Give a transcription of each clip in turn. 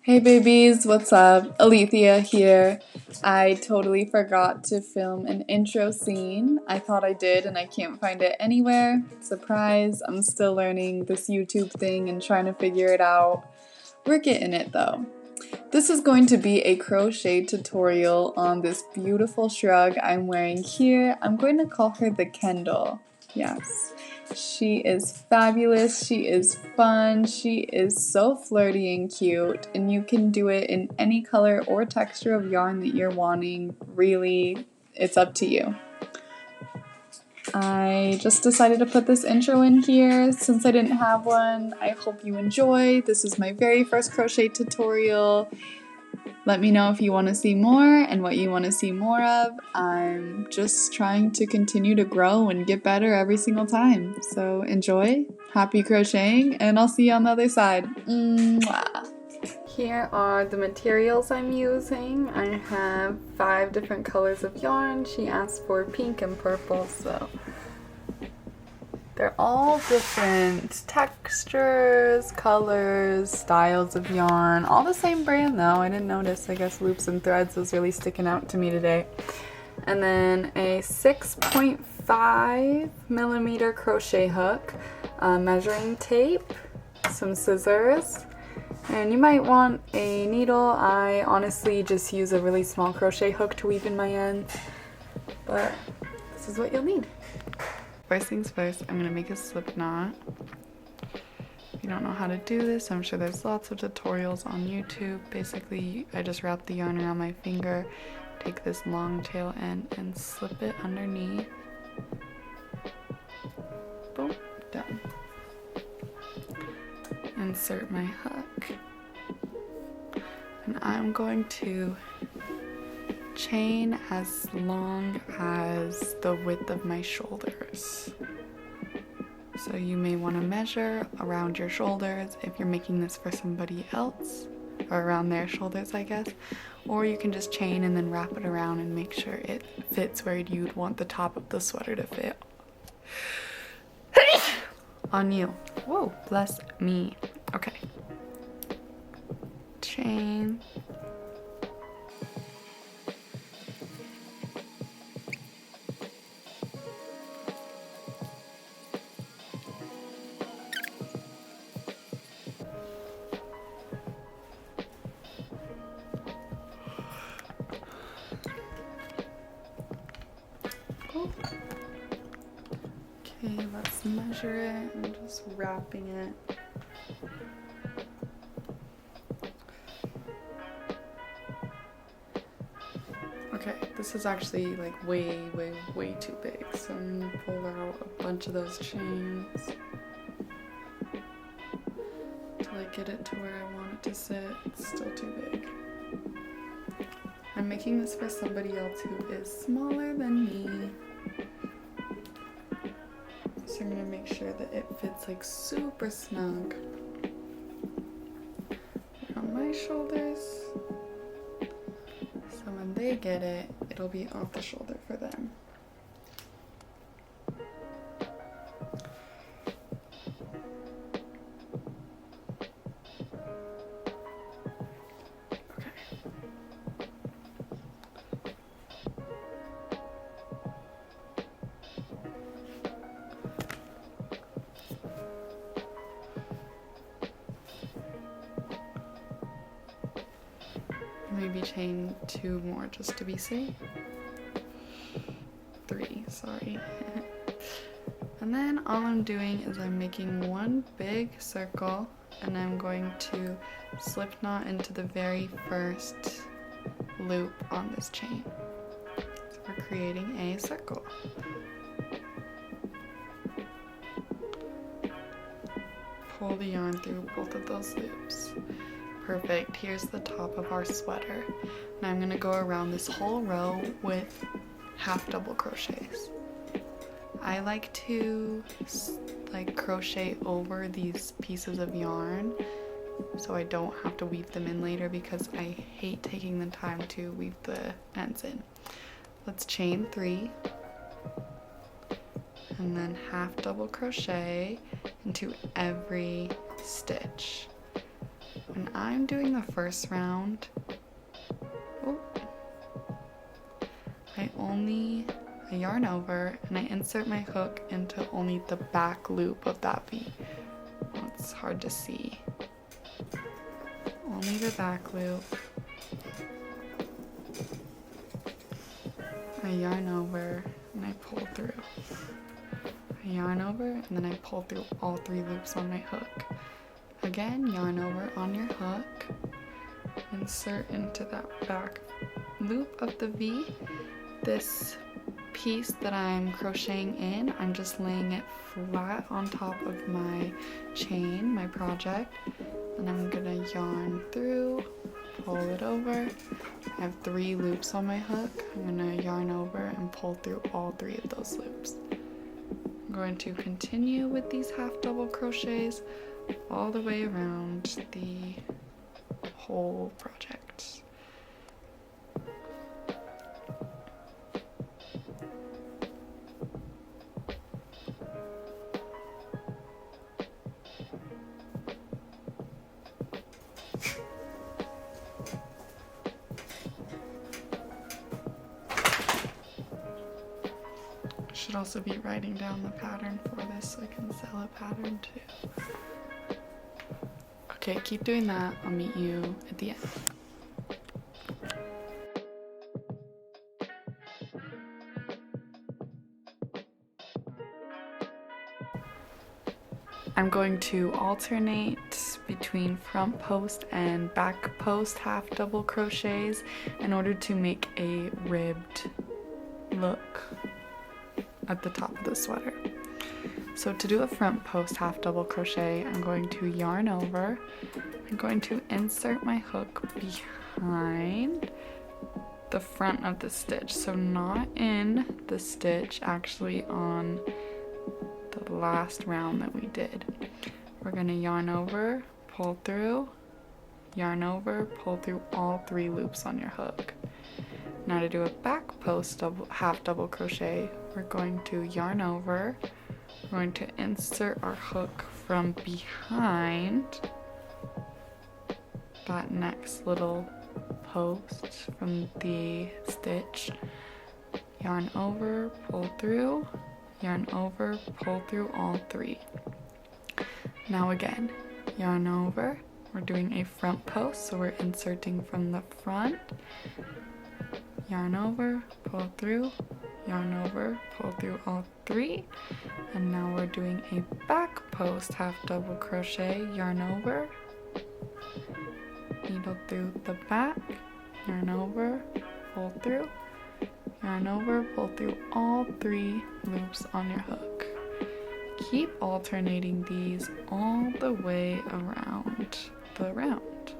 Hey babies, what's up? Alethea here. I totally forgot to film an intro scene. I thought I did and I can't find it anywhere. Surprise, I'm still learning this YouTube thing and trying to figure it out. We're getting it though. This is going to be a crochet tutorial on this beautiful shrug I'm wearing here. I'm going to call her the Kendall. Yes. She is fabulous, she is fun, she is so flirty and cute, and you can do it in any color or texture of yarn that you're wanting. Really, it's up to you. I just decided to put this intro in here since I didn't have one. I hope you enjoy. This is my very first crochet tutorial. Let me know if you want to see more and what you want to see more of. I'm just trying to continue to grow and get better every single time. So enjoy, happy crocheting, and I'll see you on the other side. Mwah. Here are the materials I'm using. I have 5 different colors of yarn. She asked for pink and purple, so they're all different textures, colors, styles of yarn. All the same brand though, I didn't notice. I guess Loops and Threads was really sticking out to me today. And then a 6.5 millimeter crochet hook, measuring tape, some scissors, and you might want a needle. I honestly just use a really small crochet hook to weave in my ends, but this is what you'll need. First things first, I'm going to make a slip knot. If you don't know how to do this, I'm sure there's lots of tutorials on YouTube. Basically, I just wrap the yarn around my finger, take this long tail end and slip it underneath. Boom, done. Insert my hook. And I'm going to chain as long as the width of my shoulders. So you may want to measure around your shoulders if you're making this for somebody else, or around their shoulders I guess, or you can just chain and then wrap it around and make sure it fits where you'd want the top of the sweater to fit. On you. Whoa, bless me. Okay. Chain. Okay, let's measure it. I'm just wrapping it. Okay, this is actually like way too big, so I'm gonna pull out a bunch of those chains until I get it to where I want it to sit. It's still too big. I'm making this for somebody else who is smaller than me. So I'm gonna make sure that it fits like super snug around my shoulders. So when they get it, it'll be off the shoulder for them. Maybe chain 2 more just to be safe. 3, sorry. And then all I'm doing is I'm making one big circle and I'm going to slip knot into the very first loop on this chain. So we're creating a circle. Pull the yarn through both of those loops. Perfect, here's the top of our sweater. Now I'm gonna go around this whole row with half double crochets. I like to crochet over these pieces of yarn so I don't have to weave them in later because I hate taking the time to weave the ends in. Let's chain 3 and then half double crochet into every stitch. when I'm doing the first round, I yarn over and I insert my hook into only the back loop of that V. It's hard to see. Only the back loop. I yarn over and I pull through. I yarn over and then I pull through all 3 loops on my hook. Again, yarn over on your hook, insert into that back loop of the V. This piece that I'm crocheting in, I'm just laying it flat on top of my chain, my project, and I'm gonna yarn through, pull it over. I have 3 loops on my hook. I'm gonna yarn over and pull through all 3 of those loops. I'm going to continue with these half double crochets all the way around the whole project. Should also be writing down the pattern for this so I can sell a pattern too. Okay, keep doing that. I'll meet you at the end. I'm going to alternate between front post and back post half double crochets in order to make a ribbed look at the top of the sweater. So to do a front post half double crochet, I'm going to yarn over. I'm going to insert my hook behind the front of the stitch. So not in the stitch, actually on the last round that we did. We're gonna yarn over, pull through, yarn over, pull through all 3 loops on your hook. Now to do a back post half double crochet, we're going to yarn over, we're going to insert our hook from behind that next little post from the stitch, yarn over, pull through, yarn over, pull through all 3. Now again, yarn over, we're doing a front post, so we're inserting from the front, yarn over, pull through, yarn over, pull through all 3, and now we're doing a back post half double crochet, yarn over, needle through the back, yarn over, pull through, yarn over, pull through all 3 loops on your hook. Keep alternating these all the way around the round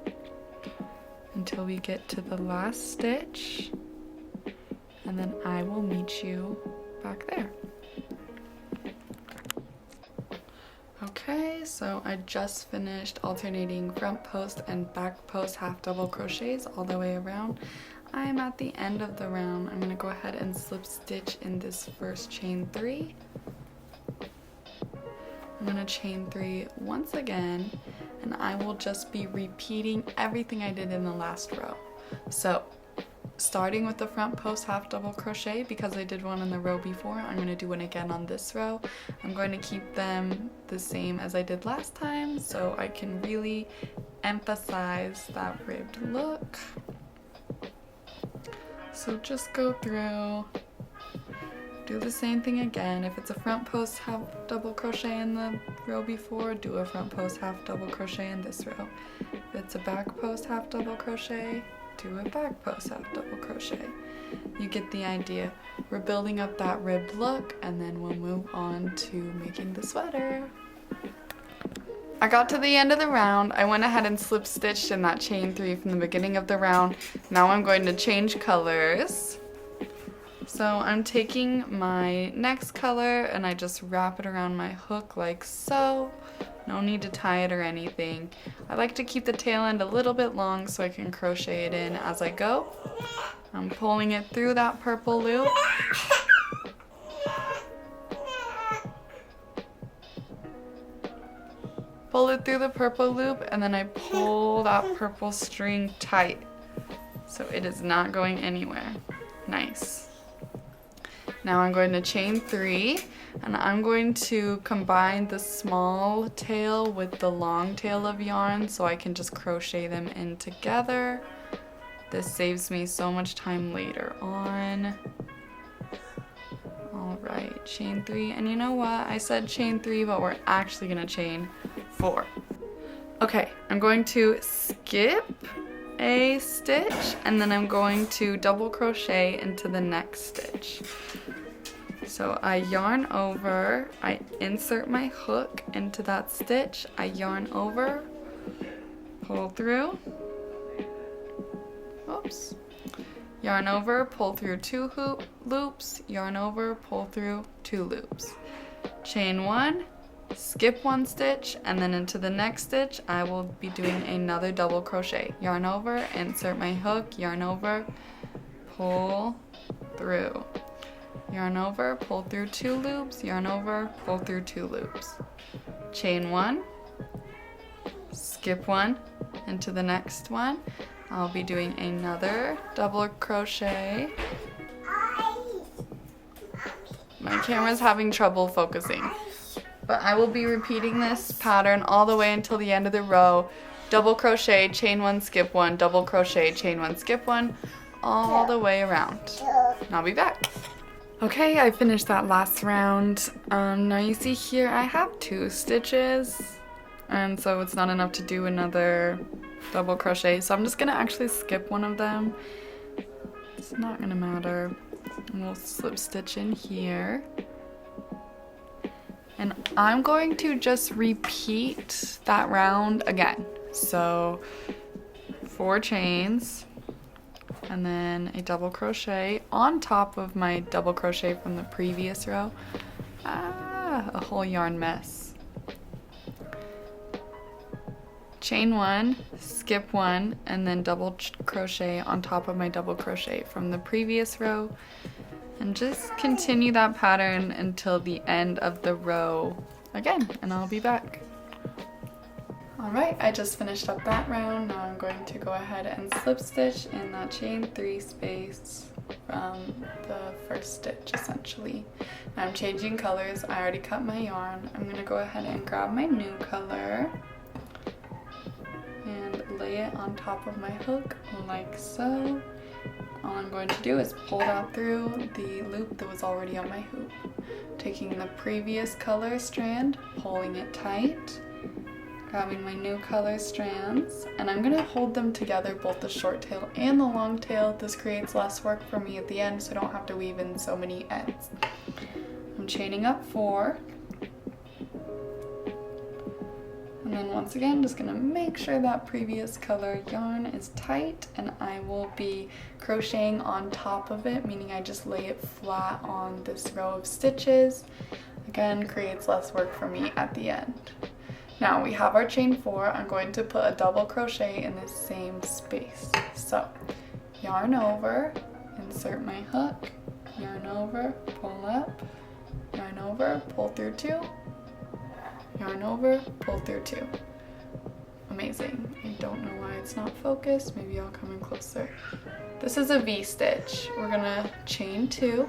until we get to the last stitch, and then I will meet you back there. Okay, so I just finished alternating front post and back post half double crochets all the way around. I am at the end of the round. I'm gonna go ahead and slip stitch in this first chain 3. I'm gonna chain 3 once again, and I will just be repeating everything I did in the last row. So starting with the front post half double crochet, because I did one in the row before, I'm going to do one again on this row. I'm going to keep them the same as I did last time so I can really emphasize that ribbed look. So just go through, do the same thing again. If it's a front post half double crochet in the row before, do a front post half double crochet in this row. If it's a back post half double crochet, do a back post half double crochet. You get the idea. We're building up that ribbed look, and then we'll move on to making the sweater. I got to the end of the round. I went ahead and slip stitched in that chain 3 from the beginning of the round. Now I'm going to change colors. So I'm taking my next color and I just wrap it around my hook like so. No need to tie it or anything. I like to keep the tail end a little bit long so I can crochet it in as I go. I'm pulling it through that purple loop. pull it through the purple loop, and then I pull that purple string tight so it is not going anywhere. Nice. Now I'm going to chain 3, and I'm going to combine the small tail with the long tail of yarn so I can just crochet them in together. This saves me so much time later on. All right, chain 3, and you know what? I said chain 3, but we're actually gonna chain 4. Okay, I'm going to skip a stitch, and then I'm going to double crochet into the next stitch. So I yarn over, I insert my hook into that stitch, I yarn over, pull through, oops, yarn over, pull through 2 loops, yarn over, pull through 2 loops. Chain 1, skip 1 stitch, and then into the next stitch I will be doing another double crochet. Yarn over, insert my hook, yarn over, pull through. Yarn over, pull through 2 loops, yarn over, pull through 2 loops. Chain 1, skip 1, into the next one. I'll be doing another double crochet. My camera's having trouble focusing. But I will be repeating this pattern all the way until the end of the row. Double crochet, chain 1, skip 1, double crochet, chain 1, skip 1, all the way around. And I'll be back. Okay, I finished that last round. Now you see here I have 2 stitches, and so it's not enough to do another double crochet, so I'm just gonna actually skip one of them. It's not gonna matter. And we'll slip stitch in here. And I'm going to just repeat that round again. So 4 chains, and then a double crochet on top of my double crochet from the previous row. A whole yarn mess. Chain 1, skip 1, and then double crochet on top of my double crochet from the previous row. And just continue that pattern until the end of the row again, and I'll be back. Alright, I just finished up that round. Now I'm going to go ahead and slip stitch in that chain 3 space from the first stitch essentially. Now I'm changing colors. I already cut my yarn. I'm going to go ahead and grab my new color and lay it on top of my hook like so. All I'm going to do is pull that through the loop that was already on my hoop. Taking the previous color strand, pulling it tight, grabbing my new color strands, and I'm going to hold them together, both the short tail and the long tail. This creates less work for me at the end, so I don't have to weave in so many ends. I'm chaining up 4. And then once again, just gonna make sure that previous color yarn is tight, and I will be crocheting on top of it, meaning I just lay it flat on this row of stitches. Again, creates less work for me at the end. Now we have our chain 4. I'm going to put a double crochet in the same space. So yarn over, insert my hook, yarn over, pull up, yarn over, pull through 2, yarn over, pull through 2. Amazing. I don't know why it's not focused. Maybe I'll come in closer. This is a V-stitch. We're gonna chain 2,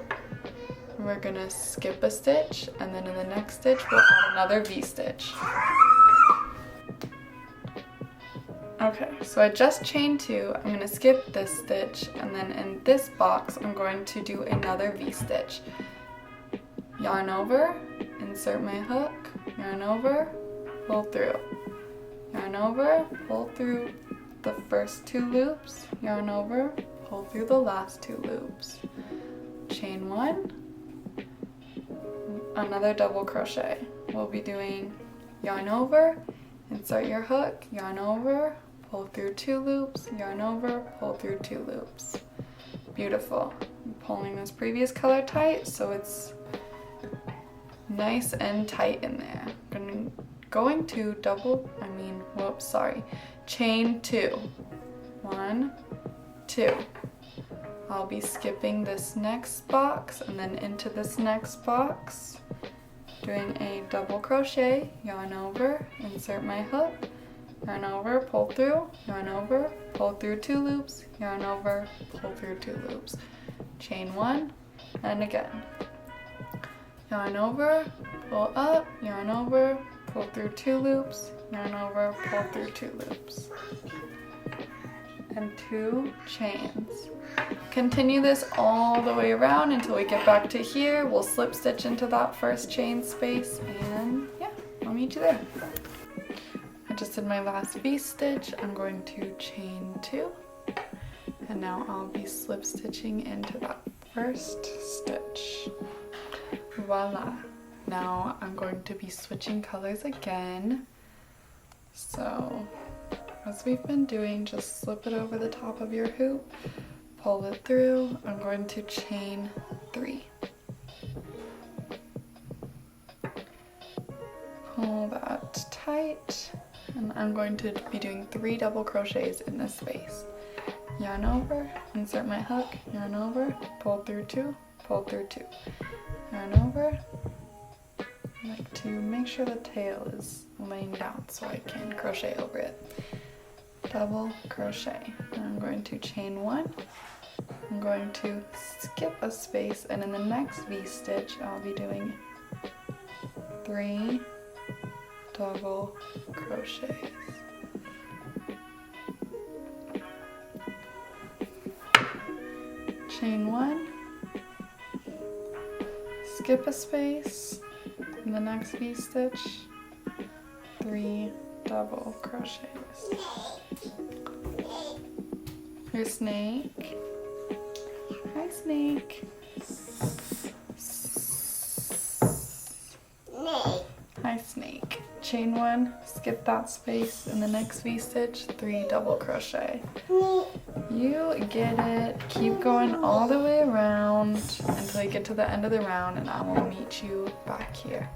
and we're gonna skip a stitch, and then in the next stitch we'll add another V-stitch. Okay, so I just chained 2. I'm gonna skip this stitch, and then in this box I'm going to do another V-stitch. Yarn over, insert my hook, yarn over, pull through, yarn over, pull through the first 2 loops, yarn over, pull through the last 2 loops, chain 1, another double crochet. We'll be doing yarn over, insert your hook, yarn over, pull through 2 loops, yarn over, pull through 2 loops. Beautiful. I'm pulling this previous color tight so it's nice and tight in there. Going to chain 2. 1, 2. I'll be skipping this next box and then into this next box, doing a double crochet, yarn over, insert my hook, yarn over, pull through, yarn over, pull through 2 loops, yarn over, pull through 2 loops, chain 1, and again. Yarn over, pull up, yarn over, pull through 2 loops, yarn over, pull through 2 loops, and 2 chains. Continue this all the way around until we get back to here. We'll slip stitch into that first chain space, and yeah, I'll meet you there. I just did my last V-stitch. I'm going to chain 2, and now I'll be slip stitching into that first stitch. Voila. Now I'm going to be switching colors again. So as we've been doing, just slip it over the top of your hoop, pull it through. I'm going to chain 3. Pull that tight, and I'm going to be doing 3 double crochets in this space. Yarn over, insert my hook, yarn over, pull through 2, pull through 2. Yarn over. I like to make sure the tail is laying down so I can crochet over it. Double crochet. And I'm going to chain 1. I'm going to skip a space, and in the next V-stitch I'll be doing 3 double crochets. Chain 1. Skip a space, in the next V-stitch, 3 double crochets. Your snake. Hi, snake. Hi, snake. Chain 1, skip that space, in the next V-stitch, 3 double crochet. You get it. Keep going all the way around until you get to the end of the round, and I will meet you back here.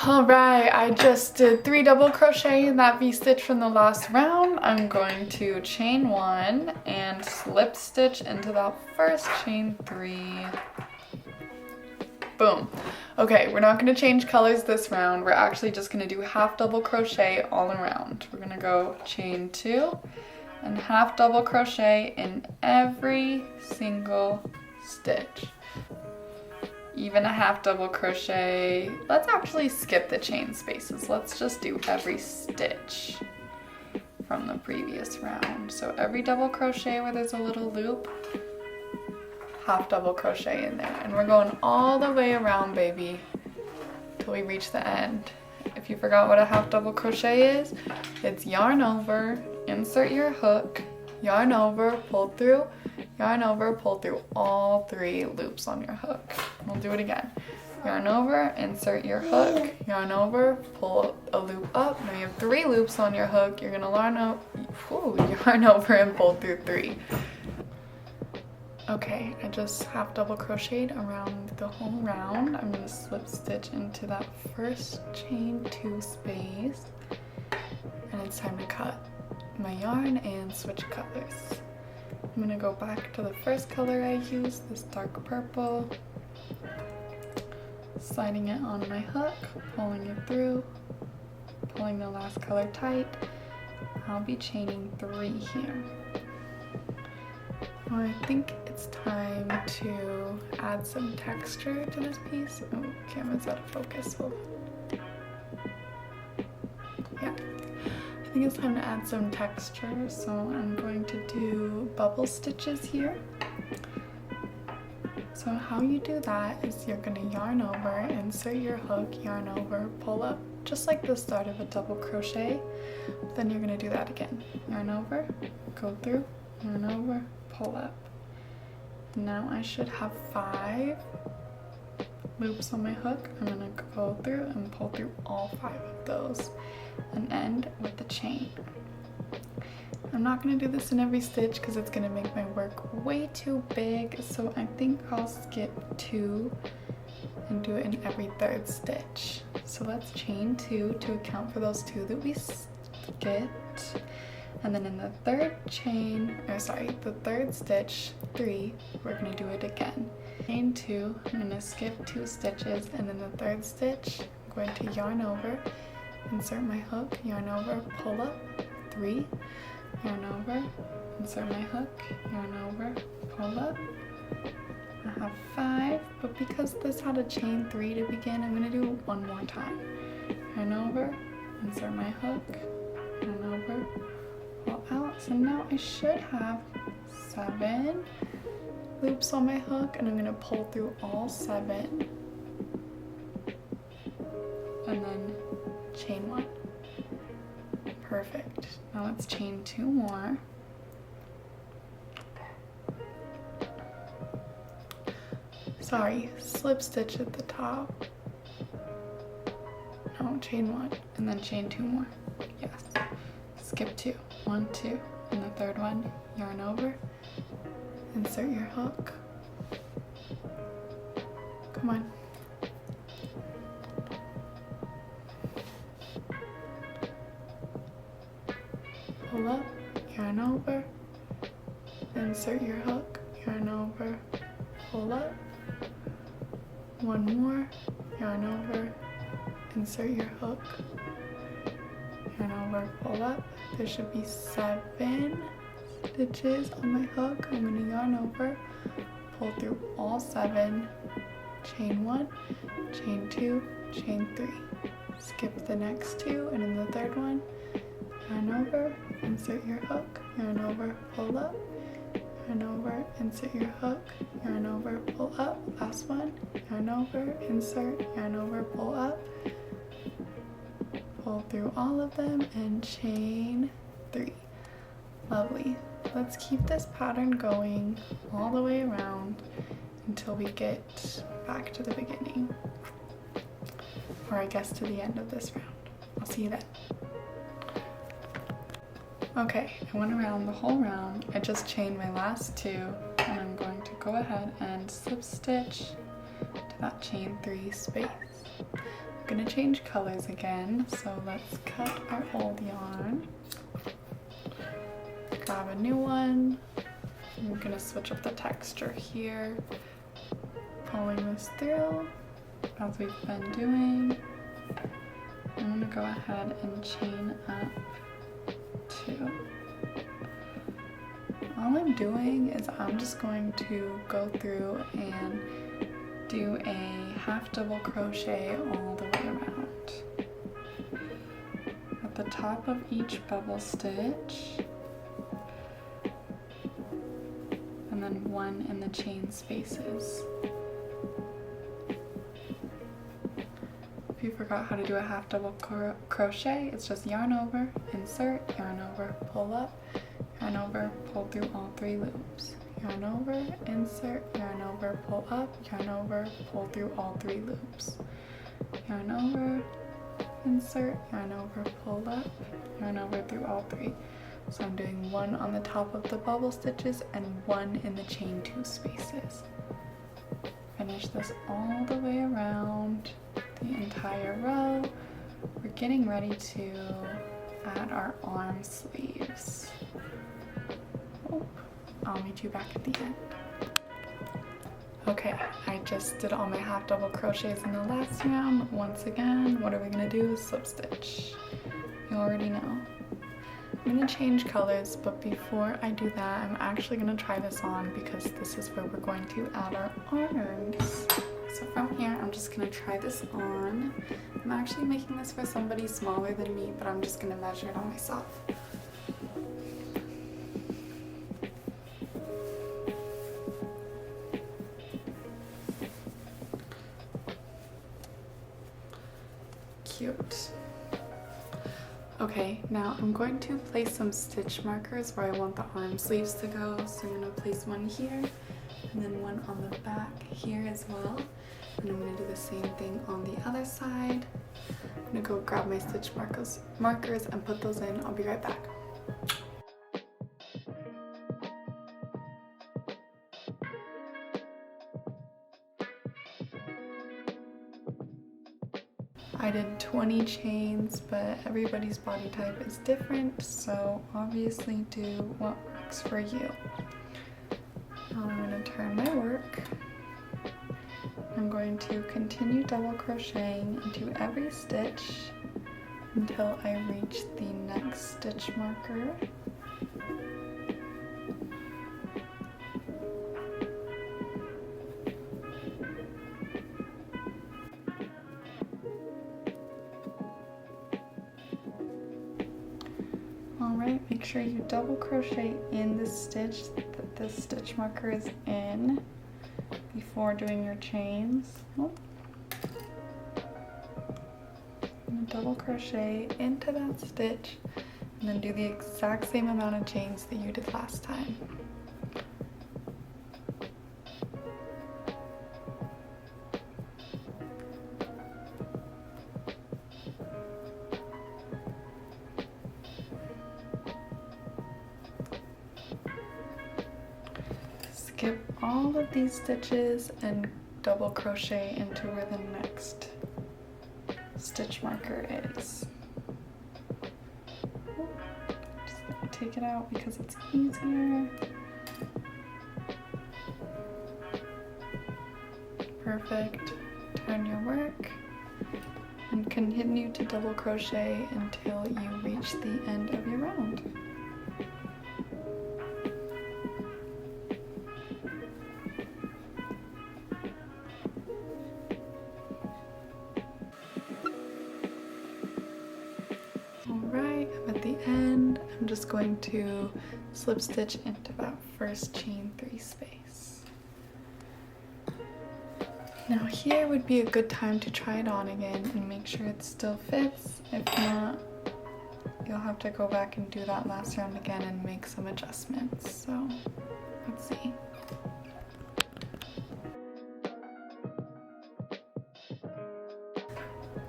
Alright, I just did 3 double crochet in that V-stitch from the last round. I'm going to chain 1 and slip stitch into that first chain 3. Boom. Okay, we're not going to change colors this round. We're actually just going to do half double crochet all around. We're going to go chain 2 and half double crochet in every single stitch. Even a half double crochet. Let's actually skip the chain spaces. Let's just do every stitch from the previous round. So every double crochet where there's a little loop, half double crochet in there. And we're going all the way around, baby, till we reach the end. If you forgot what a half double crochet is, it's yarn over, insert your hook, yarn over, pull through, yarn over, pull through all 3 loops on your hook. We'll do it again. Yarn over, insert your hook, yarn over, pull a loop up. Now you have 3 loops on your hook. You're gonna yarn over and pull through 3. Okay, I just half double crocheted around the whole round. I'm gonna slip stitch into that first chain 2 space, and it's time to cut my yarn and switch colors. I'm gonna go back to the first color I used, this dark purple, sliding it on my hook, pulling it through, pulling the last color tight. I'll be chaining 3 here. Well, I think it's time to add some texture to this piece. Oh, camera's out of focus. Hold on. Yeah, I think it's time to add some texture, so I'm going to do bubble stitches here. So how you do that is you're going to yarn over, insert your hook, yarn over, pull up, just like the start of a double crochet. Then you're going to do that again. Yarn over, go through, yarn over, pull up. Now I should have 5 loops on my hook. I'm going to go through and pull through all 5 of those and end with the chain. I'm not going to do this in every stitch because it's going to make my work way too big, so I think I'll skip 2 and do it in every 3rd stitch. So let's chain 2 to account for those 2 that we skipped. And then in the 3rd stitch 3, we're going to do it again. Chain 2, I'm going to skip 2 stitches, and in the 3rd stitch I'm going to yarn over, insert my hook, yarn over, pull up, 3, yarn over, insert my hook, yarn over, pull up. I have 5, but because this had a chain 3 to begin, I'm going to do it one more time. Yarn over, insert my hook, yarn over, pull out. So now I should have 7 loops on my hook, and I'm going to pull through all 7 and then chain 1. Perfect. Now let's chain 2 more. Sorry, slip stitch at the top. No, chain 1 and then chain 2 more. Yes. Skip 2. 1, 2. And the 3rd one, yarn over, insert your hook. Come on. Pull up, yarn over, insert your hook, yarn over, pull up. 1 more, yarn over, insert your hook, yarn over, pull up. There should be 7 stitches on my hook. I'm going to yarn over, pull through all 7, chain 1, chain 2, chain 3. Skip the next 2, and in the 3rd one, yarn over, insert your hook, yarn over, pull up, yarn over, insert your hook, yarn over, pull up. Last one, yarn over, insert, yarn over, pull up. Pull through all of them and chain 3. Lovely. Let's keep this pattern going all the way around until we get back to the beginning, or I guess to the end of this round. I'll see you then. Okay, I went around the whole round. I just chained my last 2, and I'm going to go ahead and slip stitch to that chain 3 space. I'm going to change colors again, so let's cut our old yarn, grab a new one. I'm going to switch up the texture here, pulling this through as we've been doing. I'm going to go ahead and chain up 2. All I'm doing is I'm just going to go through and do a half double crochet all the way around. At the top of each bubble stitch, and then 1 in the chain spaces. If you forgot how to do a half double crochet, it's just yarn over, insert, yarn over, pull up, yarn over, pull through all 3 loops. Yarn over, insert, yarn over, pull up, yarn over, pull through all 3 loops. Yarn over, insert, yarn over, pull up, yarn over through all 3. So I'm doing 1 on the top of the bubble stitches and 1 in the chain 2 spaces. Finish this all the way around the entire row. We're getting ready to add our arm sleeves. I'll meet you back at the end. Okay, I just did all my half double crochets in the last round. Once again, what are we gonna do? Slip stitch. You already know. I'm gonna change colors, but before I do that, I'm actually gonna try this on because this is where we're going to add our arms. So from here, I'm just gonna try this on. I'm actually making this for somebody smaller than me, but I'm just gonna measure it on myself. Cute. Okay, now I'm going to place some stitch markers where I want the arm sleeves to go. So I'm going to place one here and then one on the back here as well. And I'm going to do the same thing on the other side. I'm going to go grab my stitch markers and put those in. I'll be right back. I did 20 chains, but everybody's body type is different, so obviously do what works for you. Now I'm going to turn my work. I'm going to continue double crocheting into every stitch until I reach the next stitch marker. Alright, make sure you double crochet in the stitch that this stitch marker is in before doing your chains. Double crochet into that stitch and then do the exact same amount of chains that you did last time. Skip all of these stitches and double crochet into where the next stitch marker is. Just gonna take it out because it's easier. Perfect. Turn your work and continue to double crochet until you reach the end of your round. Alright, I'm at the end. I'm just going to slip stitch into that first chain 3 space. Now here would be a good time to try it on again and make sure it still fits. If not, you'll have to go back and do that last round again and make some adjustments. So let's see.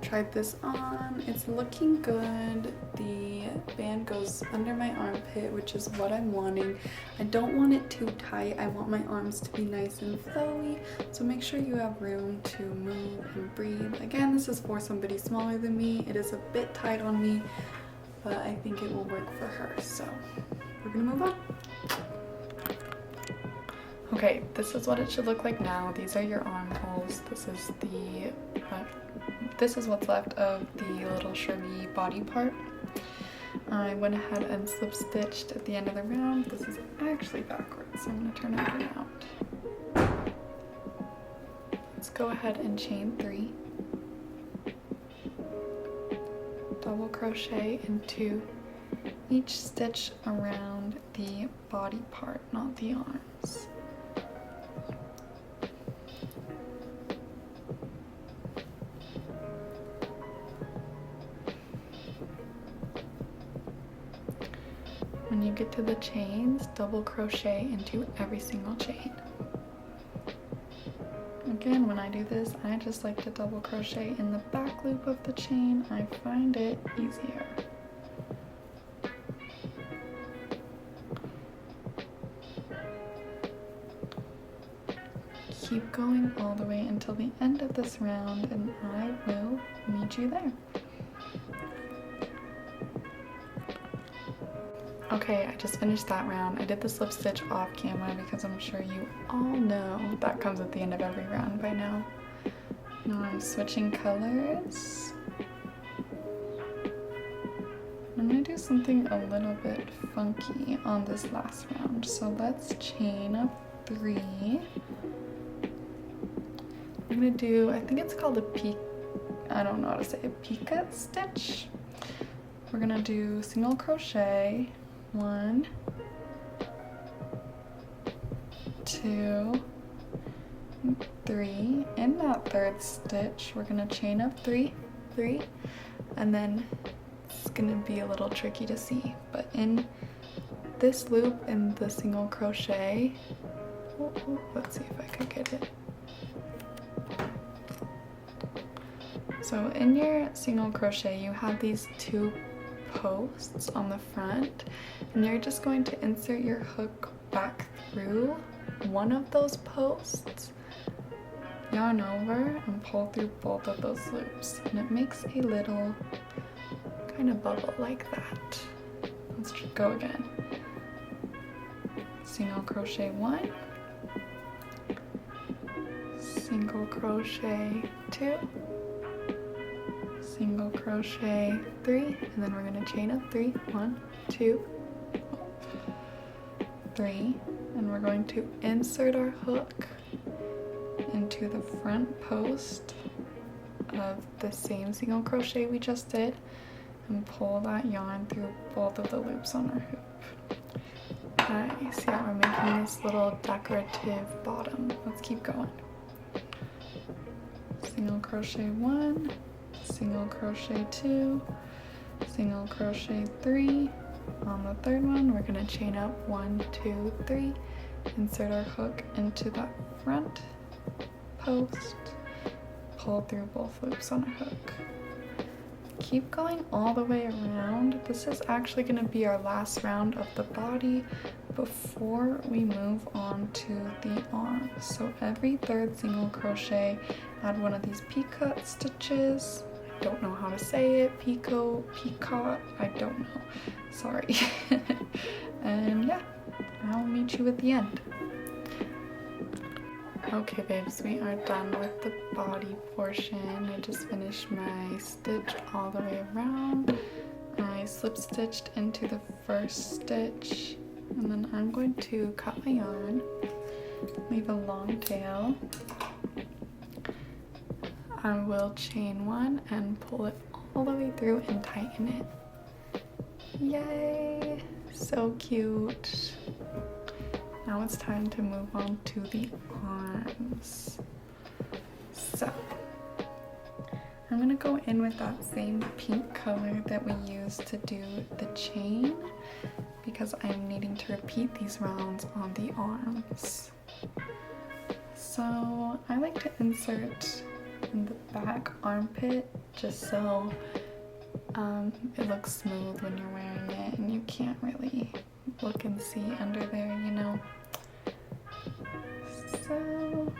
Tried this on, it's looking good. The band goes under my armpit, which is what I'm wanting. I don't want it too tight. I want my arms to be nice and flowy, so make sure you have room to move and breathe. Again, this is for somebody smaller than me. It is a bit tight on me, but I think it will work for her, so we're gonna move on. Okay, this is what it should look like now. These are your armholes. This is what's left of the little shruggy body part. I went ahead and slip stitched at the end of the round. This is actually backwards, so I'm going to turn it around. Let's go ahead and chain 3. Double crochet into each stitch around the body part, not the arms. When you get to the chains, double crochet into every single chain. Again, when I do this, I just like to double crochet in the back loop of the chain. I find it easier. Keep going all the way until the end of this round, and I will meet you there. Okay, I just finished that round. I did the slip stitch off camera because I'm sure you all know that comes at the end of every round by now. Now I'm switching colors. I'm gonna do something a little bit funky on this last round. So let's chain up 3. I'm gonna do, I think it's called a I don't know how to say, a picot stitch. We're gonna do single crochet, 1, 2, 3. In that 3rd stitch, we're gonna chain up 3, and then it's gonna be a little tricky to see, but in this loop in the single crochet, let's see if I could get it. So in your single crochet, you have these 2 posts on the front, and you're just going to insert your hook back through one of those posts, yarn over, and pull through both of those loops, and it makes a little kind of bubble like that. Let's go again. Single crochet 1, single crochet 2, single crochet 3, and then we're going to chain up 3, 1, 2, 3, and we're going to insert our hook into the front post of the same single crochet we just did and pull that yarn through both of the loops on our hoop. Alright, see how we're making this little decorative bottom. Let's keep going. Single crochet 1, single crochet 2, single crochet 3. On the third one, we're going to chain up 1, 2, 3, insert our hook into that front post, pull through both loops on our hook. Keep going all the way around. This is actually going to be our last round of the body before we move on to the arms. So every third single crochet, add one of these picot stitches. I don't know how to say it. Picot, I don't know. Sorry. And yeah, I'll meet you at the end. Okay babes, we are done with the body portion. I just finished my stitch all the way around. I slip stitched into the first stitch, and then I'm going to cut my yarn, leave a long tail. I will chain 1 and pull it all the way through and tighten it. Yay! So cute. Now it's time to move on to the arms. So, I'm gonna go in with that same pink color that we used to do the chain because I'm needing to repeat these rounds on the arms. So, I like to insert in the back armpit just so it looks smooth when you're wearing it and you can't really look and see under there, you know. So,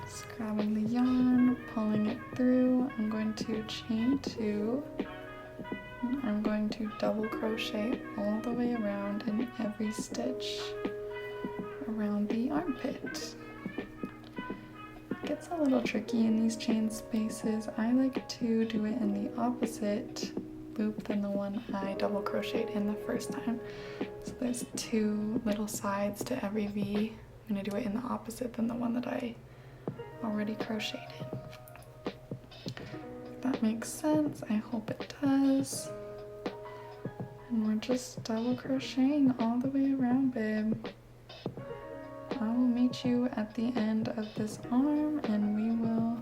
just grabbing the yarn, pulling it through, I'm going to chain 2, and I'm going to double crochet all the way around in every stitch around the armpit. It gets a little tricky in these chain spaces. I like to do it in the opposite loop than the one I double crocheted in the first time. So there's 2 little sides to every V. I'm going to do it in the opposite than the one that I already crocheted. If that makes sense, I hope it does. And we're just double crocheting all the way around, babe. I will meet you at the end of this arm and we will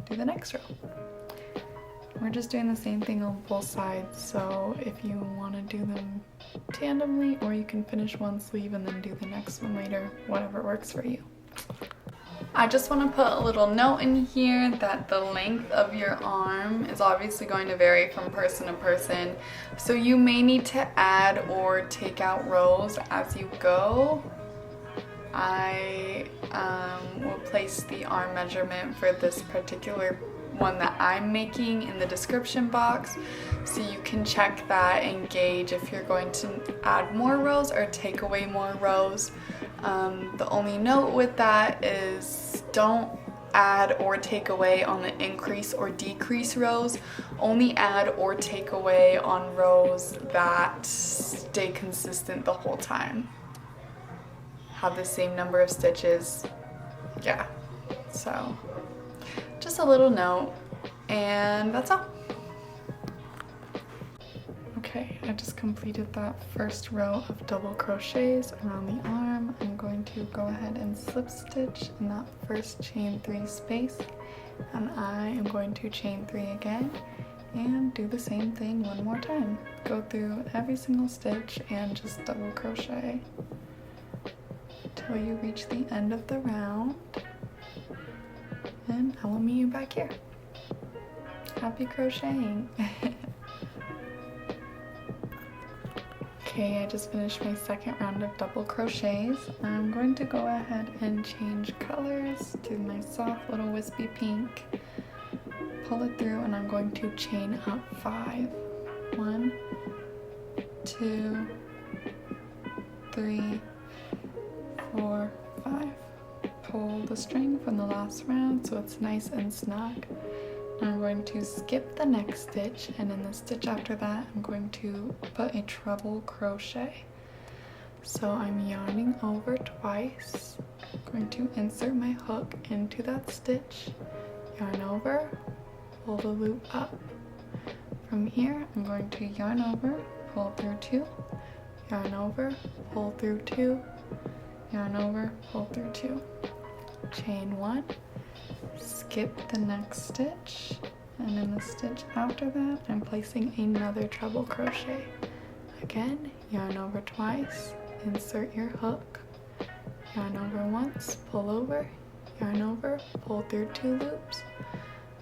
do the next row. We're just doing the same thing on both sides, so if you want to do them tandemly, or you can finish one sleeve and then do the next one later, whatever works for you. I just want to put a little note in here that the length of your arm is obviously going to vary from person to person, so you may need to add or take out rows as you go. I will place the arm measurement for this particular one that I'm making in the description box, so you can check that and gauge if you're going to add more rows or take away more rows. The only note with that is don't add or take away on the increase or decrease rows. Only add or take away on rows that stay consistent the whole time. Have the same number of stitches. Yeah, so just a little note, and that's all. Okay, I just completed that first row of double crochets around the arm. I'm going to go ahead and slip stitch in that first chain 3 space, and I am going to chain 3 again and do the same thing one more time. Go through every single stitch and just double crochet until you reach the end of the round. And I will meet you back here. Happy crocheting! Okay, I just finished my second round of double crochets. I'm going to go ahead and change colors to my soft little wispy pink. Pull it through and I'm going to chain up 5. 1, 2, 3, 4, 5. pull the string from the last round so it's nice and snug. I'm going to skip the next stitch, and in the stitch after that I'm going to put a treble crochet. So I'm yarning over twice, I'm going to insert my hook into that stitch, yarn over, pull the loop up. From here I'm going to yarn over, pull through 2, yarn over, pull through 2, yarn over, pull through 2, chain 1, skip the next stitch, and in the stitch after that I'm placing another treble crochet. Again, yarn over twice, insert your hook, yarn over once, pull over, yarn over, pull through 2 loops,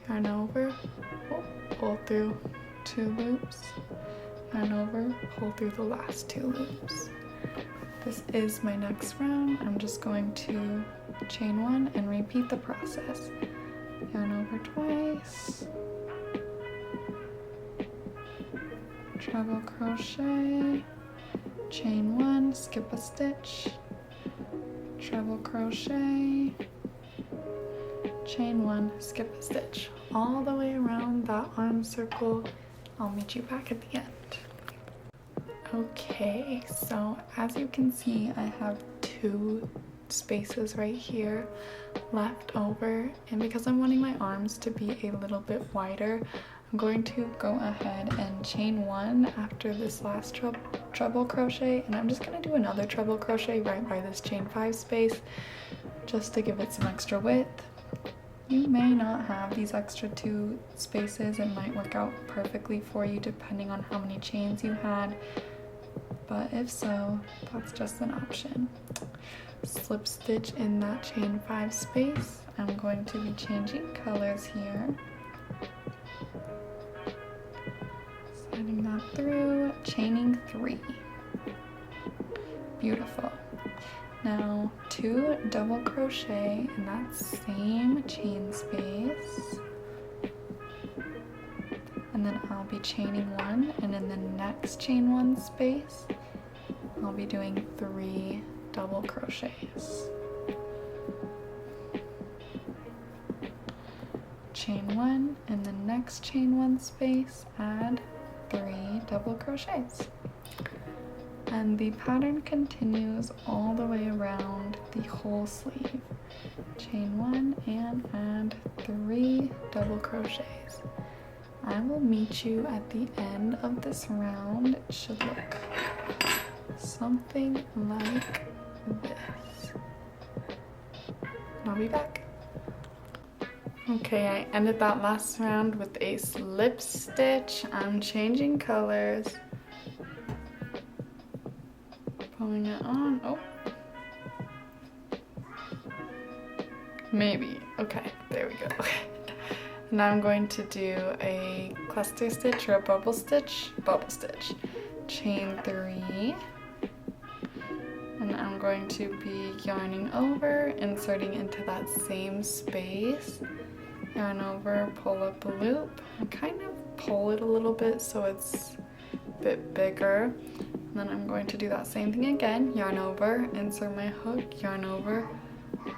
yarn over, pull through 2 loops, yarn over, pull through the last 2 loops. This is my next round. I'm just going to chain 1 and repeat the process. Yarn over twice, treble crochet, chain 1, skip a stitch, treble crochet, chain 1, skip a stitch, all the way around that arm circle. I'll meet you back at the end. Okay, so as you can see, I have 2 spaces right here left over, and because I'm wanting my arms to be a little bit wider, I'm going to go ahead and chain 1 after this last treble crochet, and I'm just going to do another treble crochet right by this chain 5 space just to give it some extra width. You may not have these extra 2 spaces. It might work out perfectly for you depending on how many chains you had, but if so, that's just an option. Slip stitch in that chain 5 space. I'm going to be changing colors here. Sliding that through, chaining 3. Beautiful. Now 2 double crochet in that same chain space. And then I'll be chaining 1, and in the next chain 1 space, I'll be doing 3 double crochets. Chain 1, in the next chain 1 space, add 3 double crochets. And the pattern continues all the way around the whole sleeve. Chain 1 and add 3 double crochets. I will meet you at the end of this round. It should look something like this. I'll be back. Okay, I ended that last round with a slip stitch. I'm changing colors. Pulling it on. Oh. Maybe. Okay, there we go. Now I'm going to do a cluster stitch or a bubble stitch, chain 3, and I'm going to be yarning over, inserting into that same space, yarn over, pull up a loop, and kind of pull it a little bit so it's a bit bigger, and then I'm going to do that same thing again, yarn over, insert my hook, yarn over,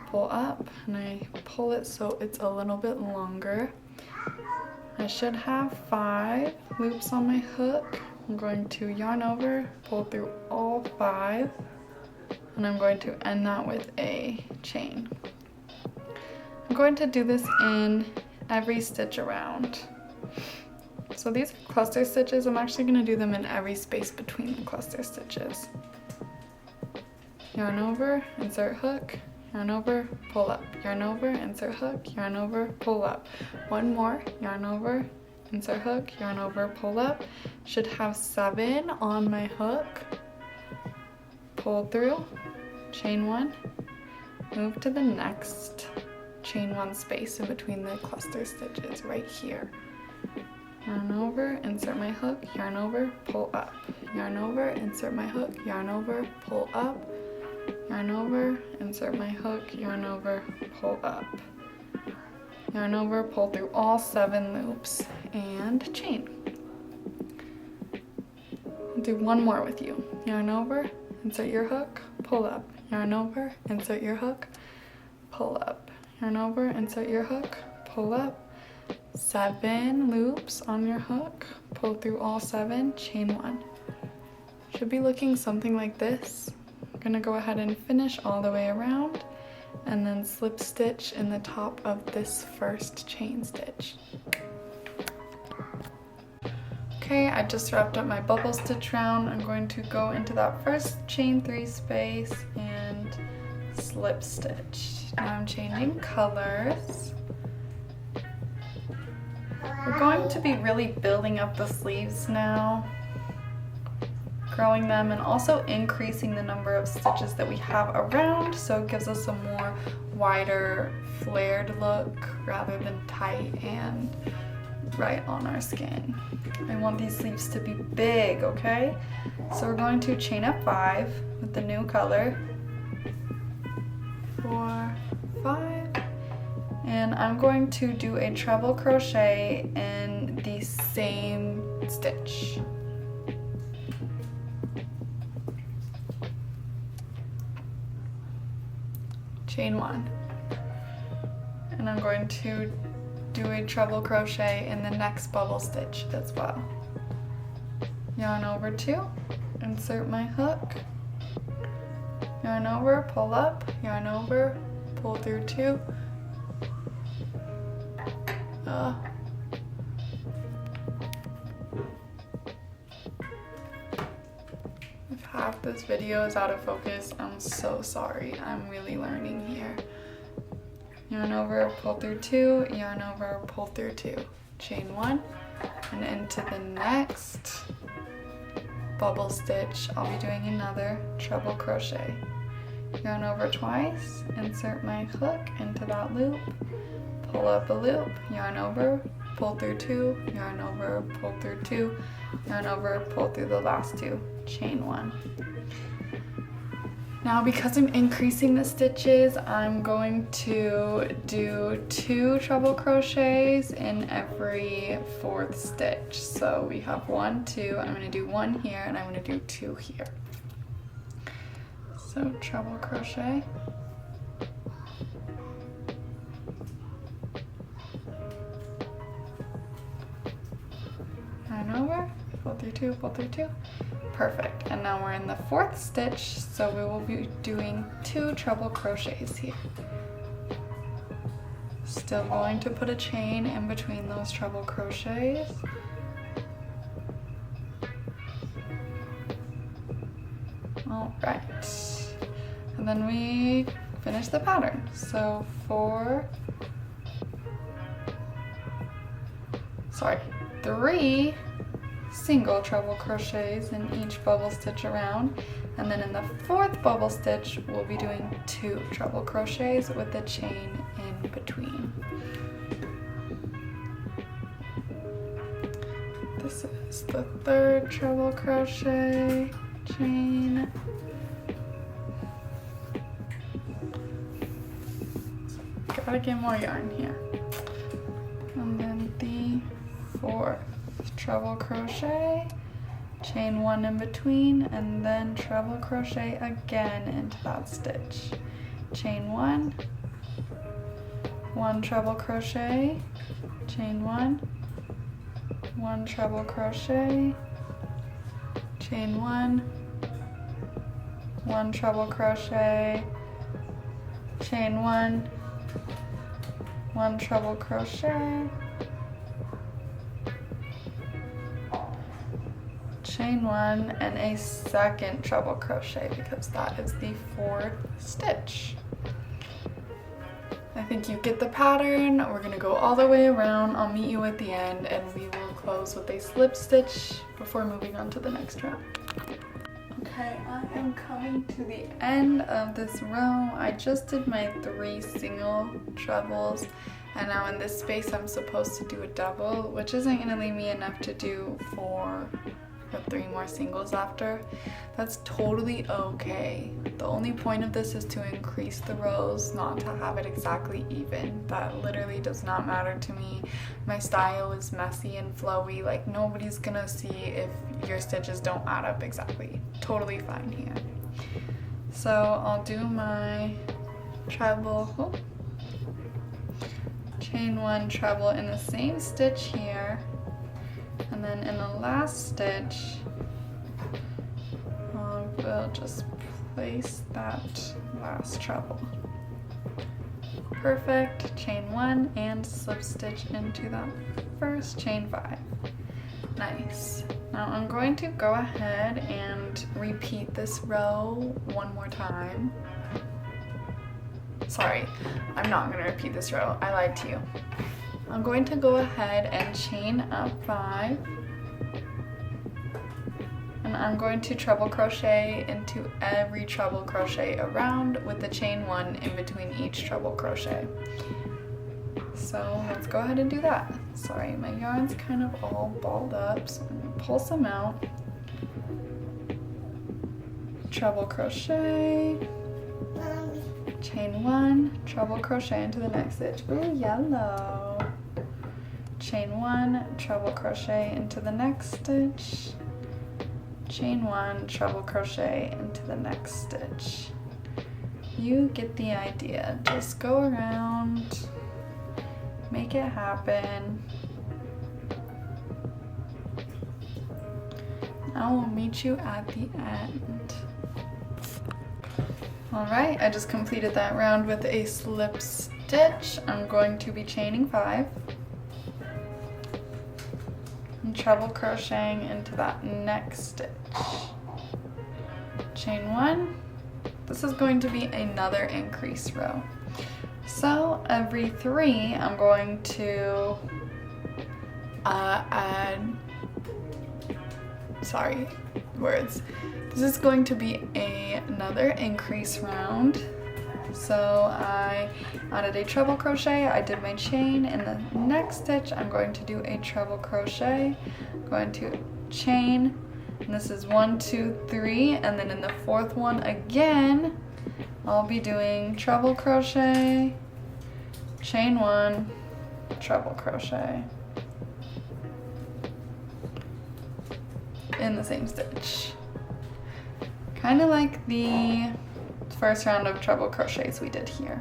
pull up, and I pull it so it's a little bit longer. I should have 5 loops on my hook. I'm going to yarn over, pull through all 5, and I'm going to end that with a chain. I'm going to do this in every stitch around. So these are cluster stitches. I'm actually going to do them in every space between the cluster stitches. Yarn over, insert hook, yarn over, pull up, yarn over, insert hook, yarn over, pull up. One more, yarn over, insert hook, yarn over, pull up. Should have 7 on my hook. Pull through, chain 1, move to the next chain 1 space in between the cluster stitches right here. Yarn over, insert my hook, yarn over, pull up. Yarn over, insert my hook, yarn over, pull up. Yarn over, insert my hook, yarn over, pull up. Yarn over, pull through all 7 loops, and chain. I'll do one more with you. Yarn over, insert your hook, pull up. Yarn over, insert your hook, pull up, yarn over, insert your hook, pull up, 7 loops on your hook, pull through all 7, chain 1. Should be looking something like this. I'm gonna go ahead and finish all the way around and then slip stitch in the top of this first chain stitch. Okay, I just wrapped up my bubble stitch round. I'm going to go into that first chain 3 space and slip stitch. Now I'm changing colors. We're going to be really building up the sleeves now, growing them and also increasing the number of stitches that we have around, so it gives us a more wider flared look rather than tight and right on our skin. I want these sleeves to be big, okay? So we're going to chain up 5 with the new color. 4, 5. And I'm going to do a treble crochet in the same stitch. Chain 1. And I'm going to do a treble crochet in the next bubble stitch as well. Yarn over 2, insert my hook, yarn over, pull up, yarn over, pull through 2. If half this video is out of focus, I'm so sorry. I'm really learning here. Yarn over, pull through 2, yarn over, pull through 2, chain 1, and into the next bubble stitch, I'll be doing another treble crochet. Yarn over twice, insert my hook into that loop, pull up a loop, yarn over, pull through 2, yarn over, pull through 2, yarn over, pull through the last 2, chain 1. Now because I'm increasing the stitches, I'm going to do 2 treble crochets in every 4th stitch. So we have 1, 2, I'm gonna do 1 here and I'm gonna do 2 here. So treble crochet. Yarn over, pull through 2, pull through 2. Perfect, and now we're in the 4th stitch, so we will be doing 2 treble crochets here. Still going to put a chain in between those treble crochets. All right, and then we finish the pattern. So 3 single treble crochets in each bubble stitch around, and then in the 4th bubble stitch we'll be doing 2 treble crochets with a chain in between. This is the 3rd treble crochet, chain, gotta get more yarn here, and then the 4th treble crochet, chain 1 in between, and then treble crochet again into that stitch, chain 1, 1 treble crochet, chain 1, 1 treble crochet, chain 1, 1 treble crochet, chain 1, 1 treble crochet, chain 1, and a 2nd treble crochet because that is the 4th stitch. I think you get the pattern. We're gonna go all the way around. I'll meet you at the end and we will close with a slip stitch before moving on to the next row. Okay, I am coming to the end of this row. I just did my 3 single trebles, and now in this space I'm supposed to do a double, which isn't gonna leave me enough to do 3 more singles after. That's totally okay. The only point of this is to increase the rows, not to have it exactly even. That literally does not matter to me. My style is messy and flowy. Like, nobody's gonna see if your stitches don't add up exactly. Totally fine here. So I'll do my treble, oh, chain 1, treble in the same stitch here, and then in the last stitch we'll just place that last treble. Perfect. Chain 1 and slip stitch into that first, chain 5. Nice. Now I'm going to go ahead and repeat this row one more time. Sorry, I'm not going to repeat this row. I lied to you. I'm going to go ahead and chain up 5. And I'm going to treble crochet into every treble crochet around with the chain 1 in between each treble crochet. So let's go ahead and do that. Sorry, my yarn's kind of all balled up, so I'm going to pull some out. Treble crochet, chain 1, treble crochet into the next stitch. Ooh, yellow. Chain 1, treble crochet into the next stitch. Chain 1, treble crochet into the next stitch. You get the idea. Just go around, make it happen. I will meet you at the end. Alright, I just completed that round with a slip stitch. I'm going to be chaining 5. And treble crocheting into that next stitch. Chain 1. This is going to be another increase row. So every 3 I'm going to add, sorry, words. This is going to be another increase round. So I added a treble crochet, I did my chain. In the next stitch I'm going to do a treble crochet, I'm going to chain, and this is 1, 2, 3, and then in the 4th one again I'll be doing treble crochet, chain 1, treble crochet in the same stitch. Kind of like the first round of treble crochets we did here.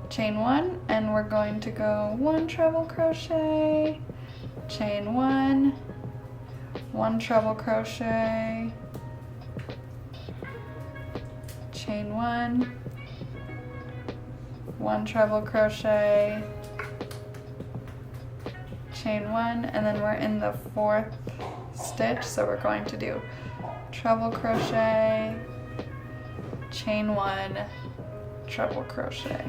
Chain 1, and we're going to go 1 treble crochet, chain 1, 1 treble crochet, chain 1, 1 treble crochet, chain 1, and then we're in the 4th stitch, so we're going to do treble crochet, chain 1, treble crochet.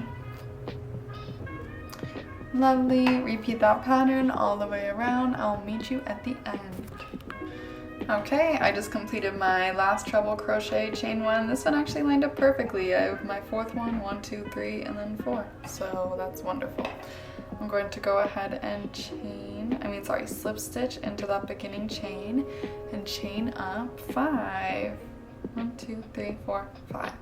Lovely. Repeat that pattern all the way around. I'll meet you at the end. Okay, I just completed my last treble crochet, chain 1. This one actually lined up perfectly. I have my 4th one, 1, 2, 3, and then 4. So that's wonderful. I'm going to go ahead and slip stitch into that beginning chain and chain up 5. 1, 2, 3, 4, 5.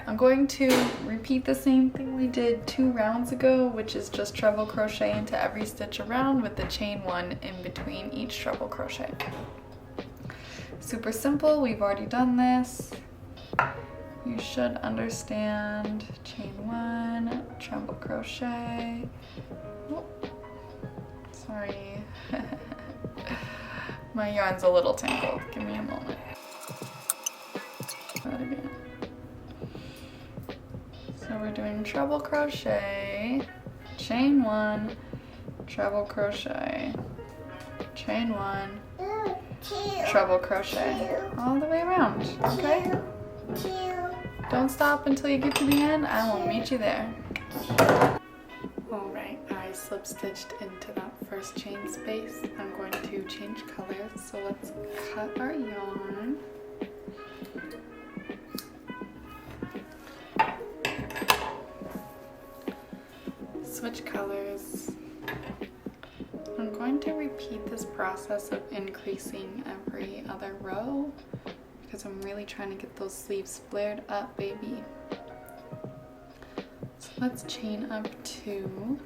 I'm going to repeat the same thing we did 2 rounds ago, which is just treble crochet into every stitch around with the chain 1 in between each treble crochet. Super simple, we've already done this. You should understand. Chain 1, treble crochet. Oh, sorry. My yarn's a little tangled. Give me a moment. That again. So we're doing treble crochet, chain 1, treble crochet, chain 1, treble crochet, all the way around, okay? Don't stop until you get to the end. I will meet you there. Alright, I slip stitched into that first chain space. I'm going to change colors, so let's cut our yarn. Switch colors. I'm going to repeat this process of increasing every other row because I'm really trying to get those sleeves flared up, baby. So let's chain up 2.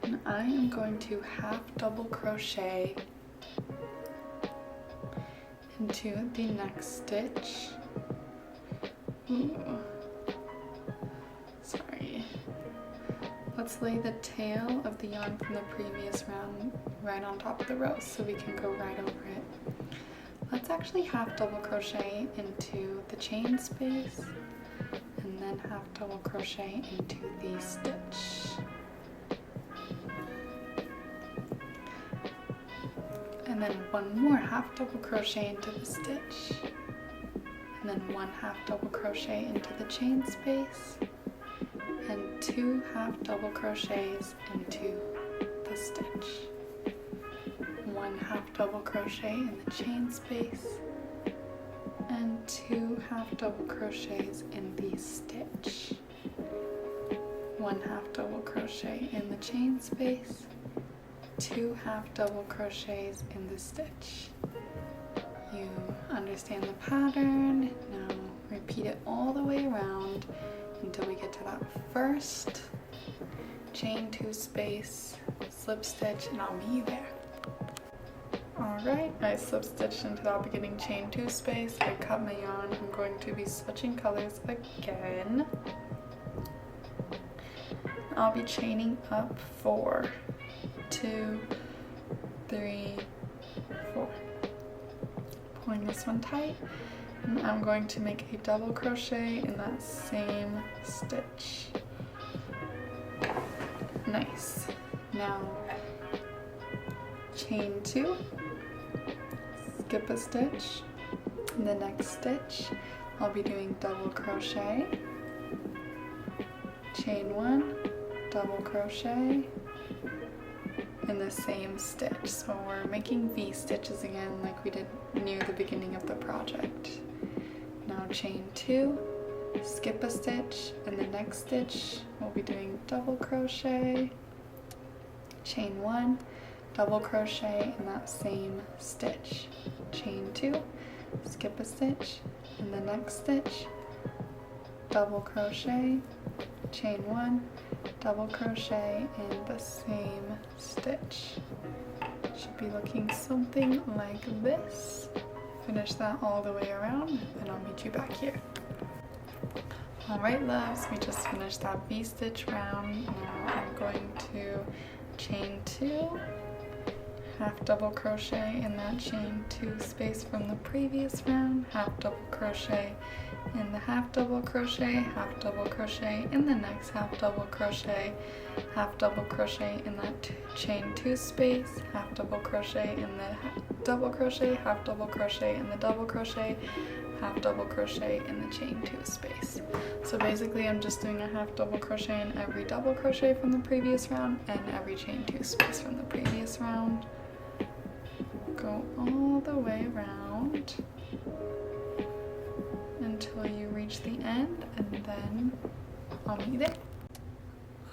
And I am going to half double crochet into the next stitch. Ooh. Sorry. Let's lay the tail of the yarn from the previous round right on top of the row so we can go right over it. Let's actually half double crochet into the chain space and then half double crochet into the stitch. And then one more half double crochet into the stitch. And then one half double crochet into the chain space. And two half double crochets into the stitch. One half double crochet in the chain space and two half double crochets in the stitch. One half double crochet in the chain space, two half double crochets in the stitch. You understand the pattern. Now repeat it all the way around until we get to that first chain 2 space, slip stitch, and I'll meet you there. Alright, I slip stitched into that beginning chain 2 space. I cut my yarn. I'm going to be switching colors again. I'll be chaining up 4, 2, 3, 4. Pulling this one tight, and I'm going to make a double crochet in that same stitch. Nice. Now chain 2, skip a stitch. In the next stitch I'll be doing double crochet, chain 1, double crochet in the same stitch. So we're making V stitches again like we did near the beginning of the project. Now chain 2, skip a stitch. In the next stitch we'll be doing double crochet, chain 1, double crochet in that same stitch. Chain 2, skip a stitch. In the next stitch, double crochet, chain 1, double crochet in the same stitch. Should be looking something like this. Finish that all the way around and I'll meet you back here. Alright loves, we just finished that V stitch round. Now I'm going to chain 2, half double crochet in that chain 2 space from the previous round, half double crochet in the half double crochet, half double crochet in the next half double crochet, half double crochet in that chain 2 space, half double crochet in the double crochet, half double crochet in the double crochet, half double crochet in the chain 2 space. So basically I'm just doing a half double crochet in every double crochet from the previous round and every chain 2 space from the previous round. Go all the way around until you reach the end, and then I'll meet you there.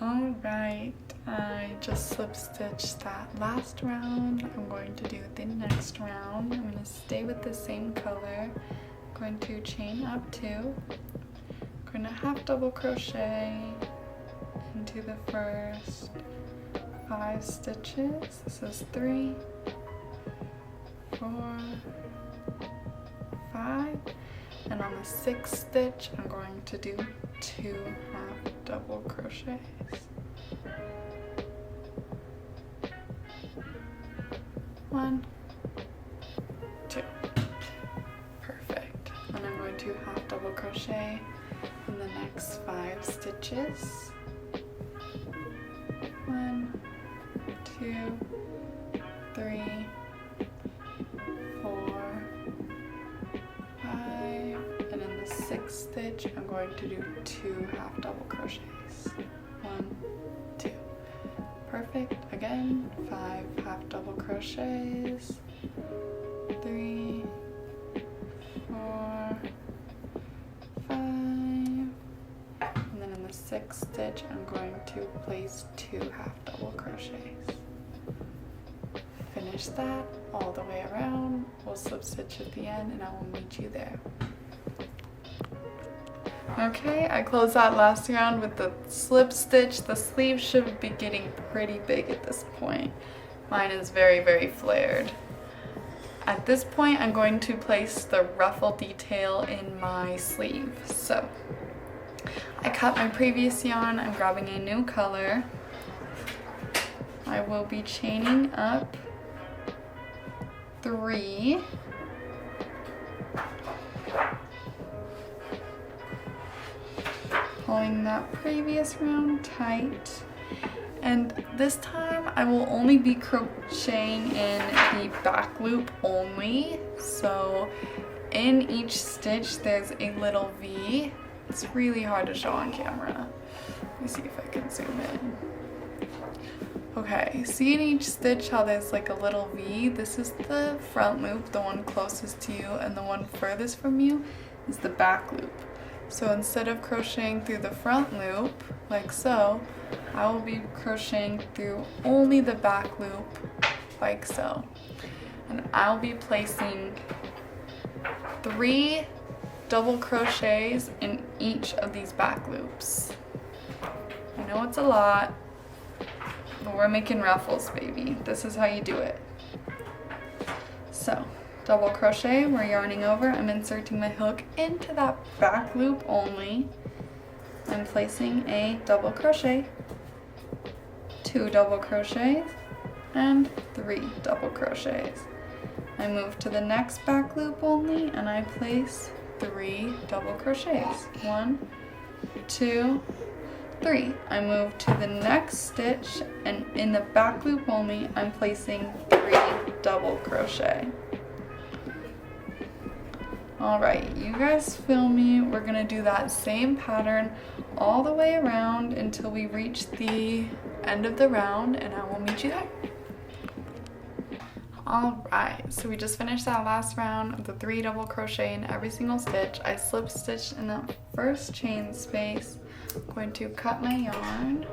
Alright, I just slip stitched that last round. I'm going to do the next round. I'm going to stay with the same color. I'm going to chain up 2. I'm going to half double crochet into the first 5 stitches. This is 3, 4, 5, and on the 6th stitch I'm going to do 2 half double crochets. 1, 2. Perfect. And I'm going to half double crochet in the next 5 stitches. 1, 2, 3, 4, 5, and in the 6th stitch I'm going to do 2 half double crochets. 1, 2. Perfect. Again, 5 half double crochets. 3, 4, 5, and then in the 6th stitch I'm going to place 2 half double crochets. Finish that all the way around. We'll slip stitch at the end and I will meet you there. Okay, I closed that last round with the slip stitch. The sleeve should be getting pretty big at this point. Mine is very, very flared. At this point, I'm going to place the ruffle detail in my sleeve. So I cut my previous yarn, I'm grabbing a new color. I will be chaining up 3. Pulling that previous round tight. And this time I will only be crocheting in the back loop only. So in each stitch there's a little V. It's really hard to show on camera. Let me see if I can zoom in. Okay, see in each stitch how there's like a little V? This is the front loop, the one closest to you, and the one furthest from you is the back loop. So instead of crocheting through the front loop, like so, I will be crocheting through only the back loop, like so. And I'll be placing 3 double crochets in each of these back loops. I know it's a lot, but we're making ruffles, baby. This is how you do it. So, double crochet, we're yarning over. I'm inserting my hook into that back loop only. I'm placing a double crochet, 2 double crochets, and 3 double crochets. I move to the next back loop only, and I place 3 double crochets. 1, 2, 3. I move to the next stitch, and in the back loop only, I'm placing 3 double crochet. Alright, you guys feel me? We're gonna do that same pattern all the way around until we reach the end of the round, and I will meet you there. Alright, so we just finished that last round of the 3 double crochet in every single stitch. I slip stitched in that first chain space. I'm going to cut my yarn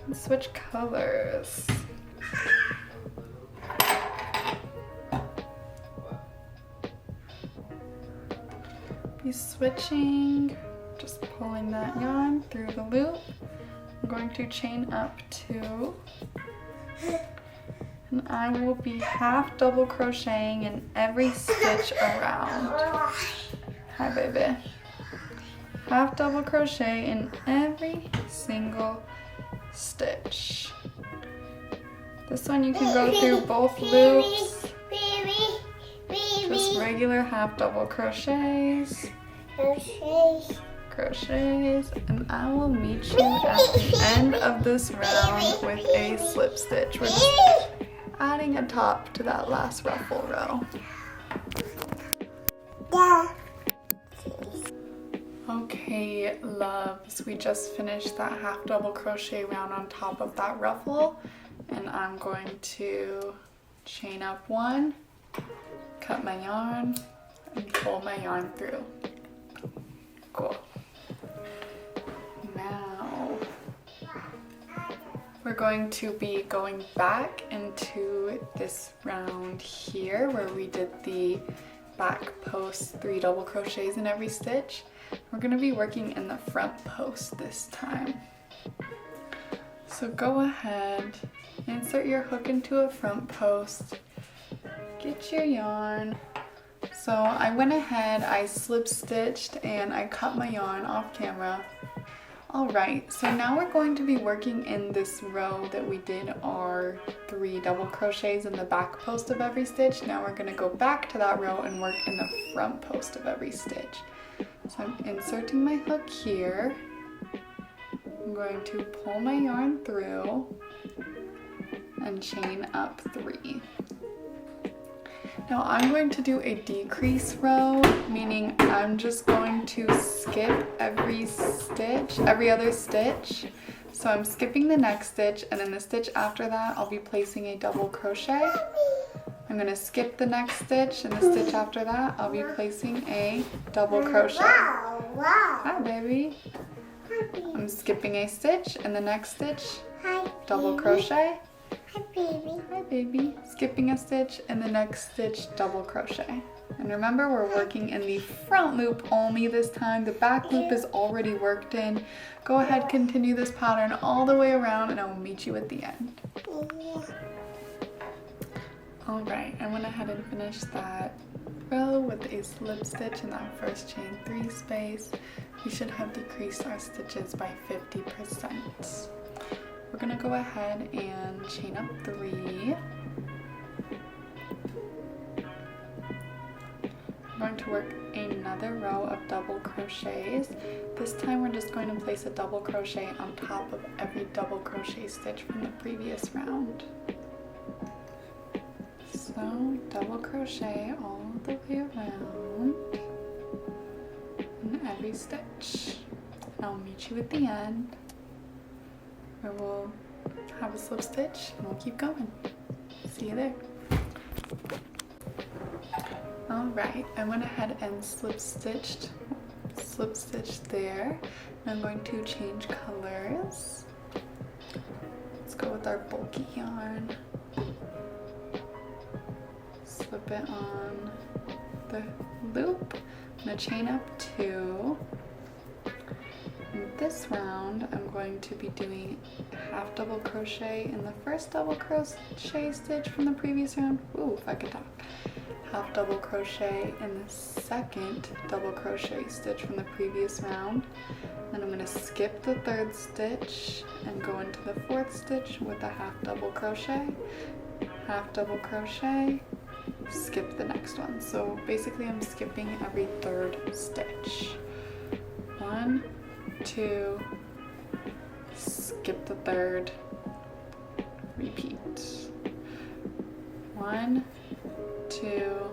and switch colors. Be switching, just pulling that yarn through the loop. I'm going to chain up 2. And I will be half double crocheting in every stitch around. Hi, baby. Half double crochet in every single stitch. This one you can go through both loops. Just regular half double crochets. Crochets, and I will meet you at the end of this round with a slip stitch. We're just adding a top to that last ruffle row. Okay, loves, we just finished that half double crochet round on top of that ruffle, and I'm going to chain up 1, cut my yarn, and pull my yarn through. Cool. Now we're going to be going back into this round here where we did the back post 3 double crochets in every stitch. We're going to be working in the front post this time. So go ahead, insert your hook into a front post, get your yarn. So I went ahead, I slip stitched, and I cut my yarn off camera. Alright, so now we're going to be working in this row that we did our 3 double crochets in the back post of every stitch. Now we're going to go back to that row and work in the front post of every stitch. So I'm inserting my hook here. I'm going to pull my yarn through and chain up 3. Now I'm going to do a decrease row, meaning I'm just going to skip every other stitch. So I'm skipping the next stitch, and in the stitch after that I'll be placing a double crochet. I'm going to skip the next stitch, and the stitch after that I'll be placing a double crochet. Hi, baby. I'm skipping a stitch, and the next stitch, double crochet. Hi, baby. Hi, baby. Skipping a stitch, and the next stitch, double crochet. And remember, we're working in the front loop only this time. The back loop is already worked in. Go ahead, continue this pattern all the way around, and I will meet you at the end. Alright, I went ahead and finished that row with a slip stitch in that first chain 3 space. We should have decreased our stitches by 50%. We're going to go ahead and chain up 3. I'm going to work another row of double crochets. This time we're just going to place a double crochet on top of every double crochet stitch from the previous round. So double crochet all the way around in every stitch. And I'll meet you at the end where we'll have a slip stitch and we'll keep going. See you there. Alright, I went ahead and slip stitched there. And I'm going to change colors. Let's go with our bulky yarn. Slip it on the loop. I'm going to chain up 2. In this round, I'm going to be doing half double crochet in the first double crochet stitch from the previous round. Ooh, if I could talk. Half double crochet in the second double crochet stitch from the previous round. Then I'm going to skip the 3rd stitch and go into the 4th stitch with a half double crochet, skip the next one. So basically I'm skipping every 3rd stitch. 1, 2, skip the 3rd, repeat. 1, 2,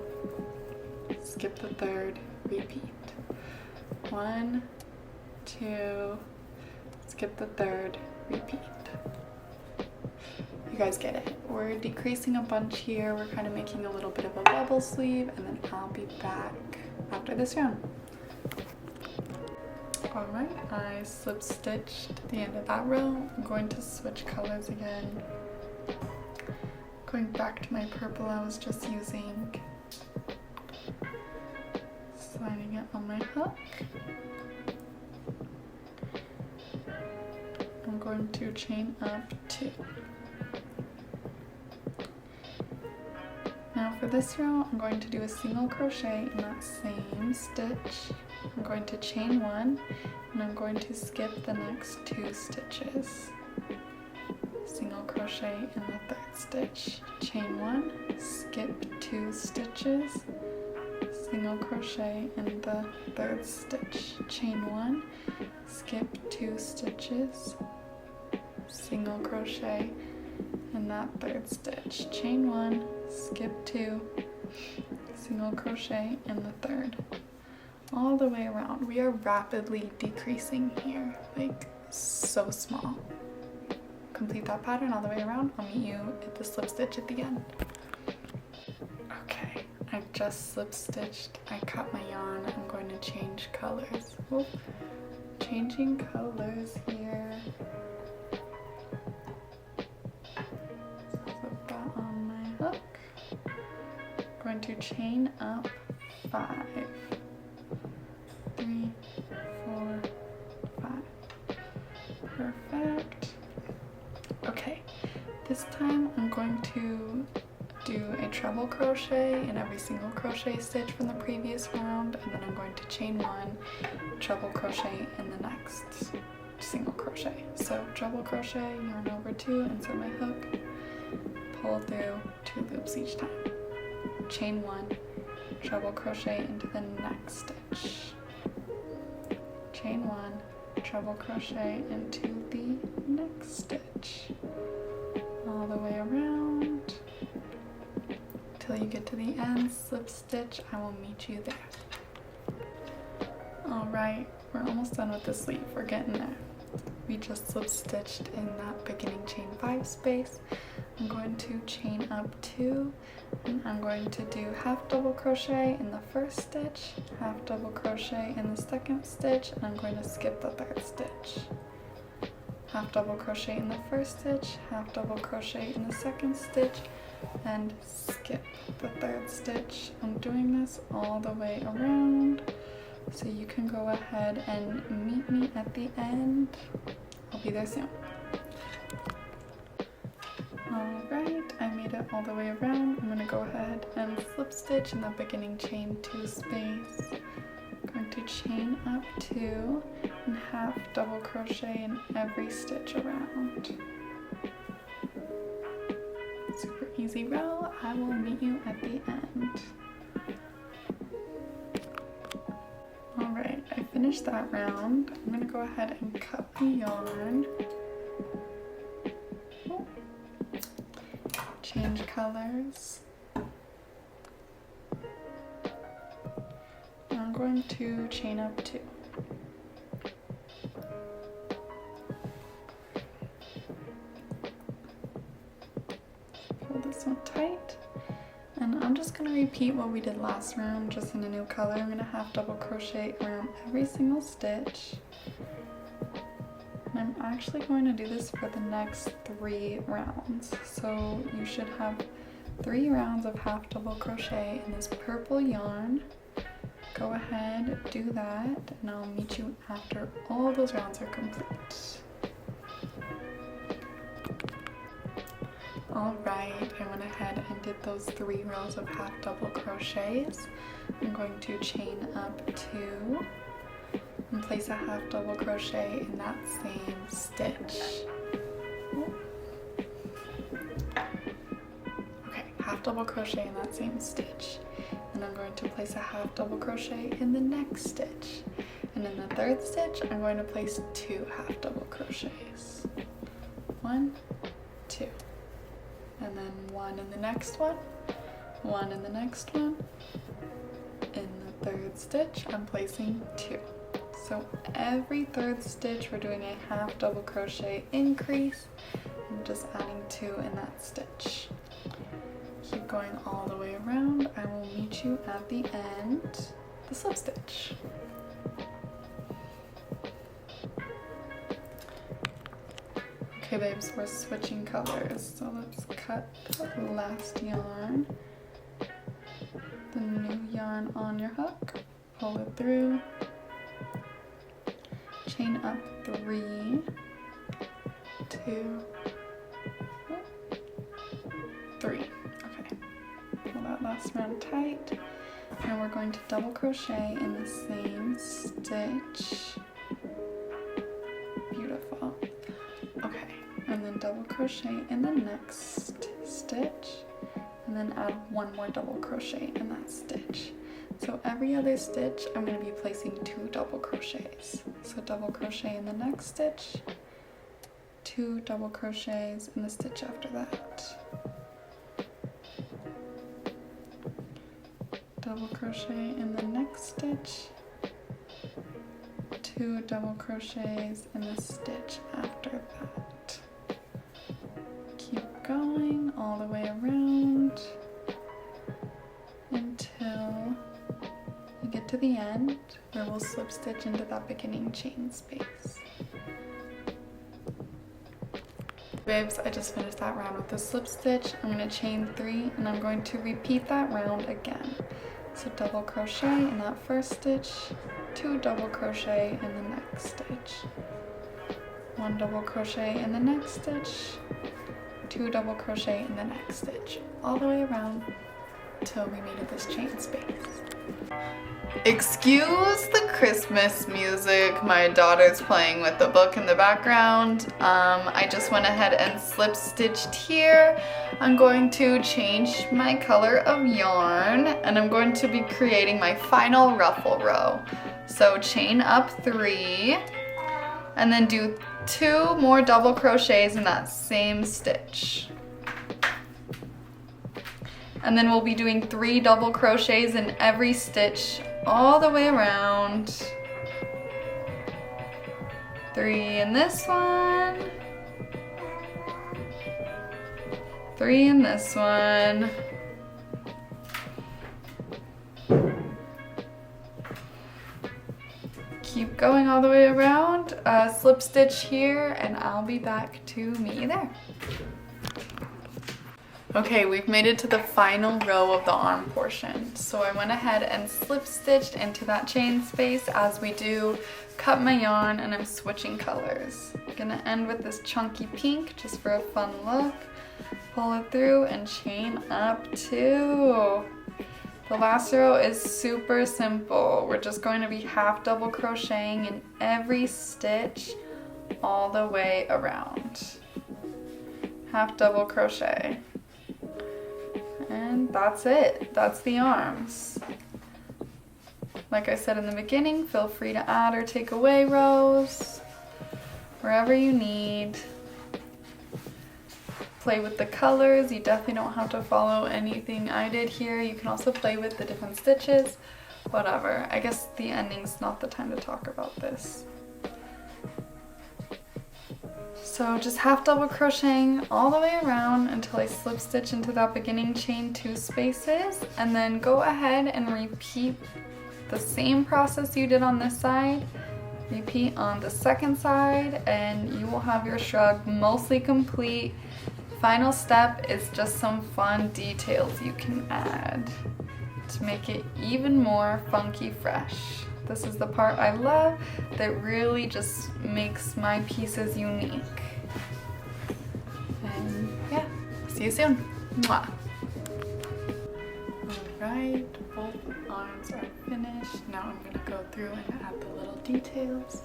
skip the 3rd, repeat. 1, 2, skip the 3rd, repeat. You guys get it. We're decreasing a bunch here. We're kind of making a little bit of a bubble sleeve, and then I'll be back after this round. Alright, I slip stitched the end of that row. I'm going to switch colors again. Going back to my purple I was just using. Sliding it on my hook. I'm going to chain up 2. Now for this row, I'm going to do a single crochet in that same stitch. I'm going to chain 1, and I'm going to skip the next 2 stitches. Single crochet in the 3rd stitch, chain 1, skip 2 stitches, single crochet in the 3rd stitch, chain 1, skip 2 stitches, single crochet in that 3rd stitch, chain 1, skip 2, single crochet in the 3rd. All the way around. We are rapidly decreasing here, like so small. Complete that pattern all the way around. I'll meet you at the slip stitch at the end. Okay, I just slip stitched. I cut my yarn. I'm going to change colors. Oh, changing colors here. Flip that on my hook. Going to chain up 5. 3, 4, 5. Perfect. Okay, this time I'm going to do a treble crochet in every single crochet stitch from the previous round, and then I'm going to chain 1, treble crochet in the next single crochet. So treble crochet, yarn over 2, insert my hook, pull through 2 loops each time. Chain 1, treble crochet into the next stitch. Chain 1, treble crochet into the next stitch, all the way around till you get to the end, slip stitch. I will meet you there. Alright, we're almost done with the sleeve. We're getting there. We just slip stitched in that beginning chain 5 space. I'm going to chain up 2, and I'm going to do half double crochet in the 1st stitch, half double crochet in the 2nd stitch, and I'm going to skip the 3rd stitch. Half double crochet in the 1st stitch, half double crochet in the 2nd stitch, and skip the 3rd stitch. I'm doing this all the way around, so you can go ahead and meet me at the end. I'll be there soon. Alright, I made it all the way around, I'm going to go ahead and slip stitch in the beginning chain 2 space. I'm going to chain up 2 and half double crochet in every stitch around. Super easy row. I will meet you at the end. Alright, I finished that round. I'm going to go ahead and cut the yarn. Change colors. I'm going to chain up 2. Pull this one tight. And I'm just going to repeat what we did last round, just in a new color. I'm going to half double crochet around every single stitch. And I'm actually going to do this for the next 3 rounds. So you should have 3 rounds of half double crochet in this purple yarn. Go ahead, do that, and I'll meet you after all those rounds are complete. Alright, I went ahead and did those 3 rows of half double crochets. I'm going to chain up 2 and place a half double crochet in that same stitch. Okay, half double crochet in that same stitch. And I'm going to place a half double crochet in the next stitch. And in the 3rd stitch, I'm going to place 2 half double crochets. 1, 2. And then 1 in the next one, 1 in the next one. In the 3rd stitch, I'm placing 2. So every 3rd stitch, we're doing a half double crochet increase. I'm just adding 2 in that stitch. Keep going all the way around. I will meet you at the end, the slip stitch. Okay babes, we're switching colors, so let's cut the last yarn, the new yarn on your hook, pull it through, chain up 3, 2, 3. Okay, pull that last round tight, and we're going to double crochet in the same stitch. Beautiful. Okay. And then double crochet in the next stitch, and then add 1 more double crochet in that stitch. So every other stitch, I'm going to be placing 2 double crochets. So double crochet in the next stitch, 2 double crochets in the stitch after that. Double crochet in the next stitch, 2 double crochets in the stitch after that. Keep going all the way around until you get to the end where we'll slip stitch into that beginning chain space. Babes, I just finished that round with the slip stitch. I'm going to chain 3 and I'm going to repeat that round again. So double crochet in that first stitch, 2 double crochet in the next stitch, 1 double crochet in the next stitch, 2 double crochet in the next stitch, all the way around till we meet at this chain space. Excuse the Christmas music, my daughter's playing with the book in the background. I just went ahead and slip stitched here. I'm going to change my color of yarn and I'm going to be creating my final ruffle row. So chain up 3 and then do 2 more double crochets in that same stitch. And then we'll be doing 3 double crochets in every stitch all the way around. 3 in this one, 3 in this one, keep going all the way around, slip stitch here, and I'll be back to meet you there. Okay, we've made it to the final row of the arm portion. So I went ahead and slip stitched into that chain space as we do, cut my yarn, and I'm switching colors. I'm gonna end with this chunky pink just for a fun look. pull it through and chain up 2. The last row is super simple. We're just going to be half double crocheting in every stitch all the way around. Half double crochet. And that's it. That's the arms. Like I said in the beginning, feel free to add or take away rows wherever you need. Play with the colors. You definitely don't have to follow anything I did here. You can also play with the different stitches, whatever. I guess the ending's not the time to talk about this. So just half double crocheting all the way around until I slip stitch into that beginning chain 2 spaces, and then go ahead and repeat the same process you did on this side. Repeat on the second side and you will have your shrug mostly complete. Final step is just some fun details you can add to make it even more funky fresh. This is the part I love that really just makes my pieces unique. And yeah, see you soon. Mwah. Alright, both arms are finished. Now I'm gonna go through and add the little details.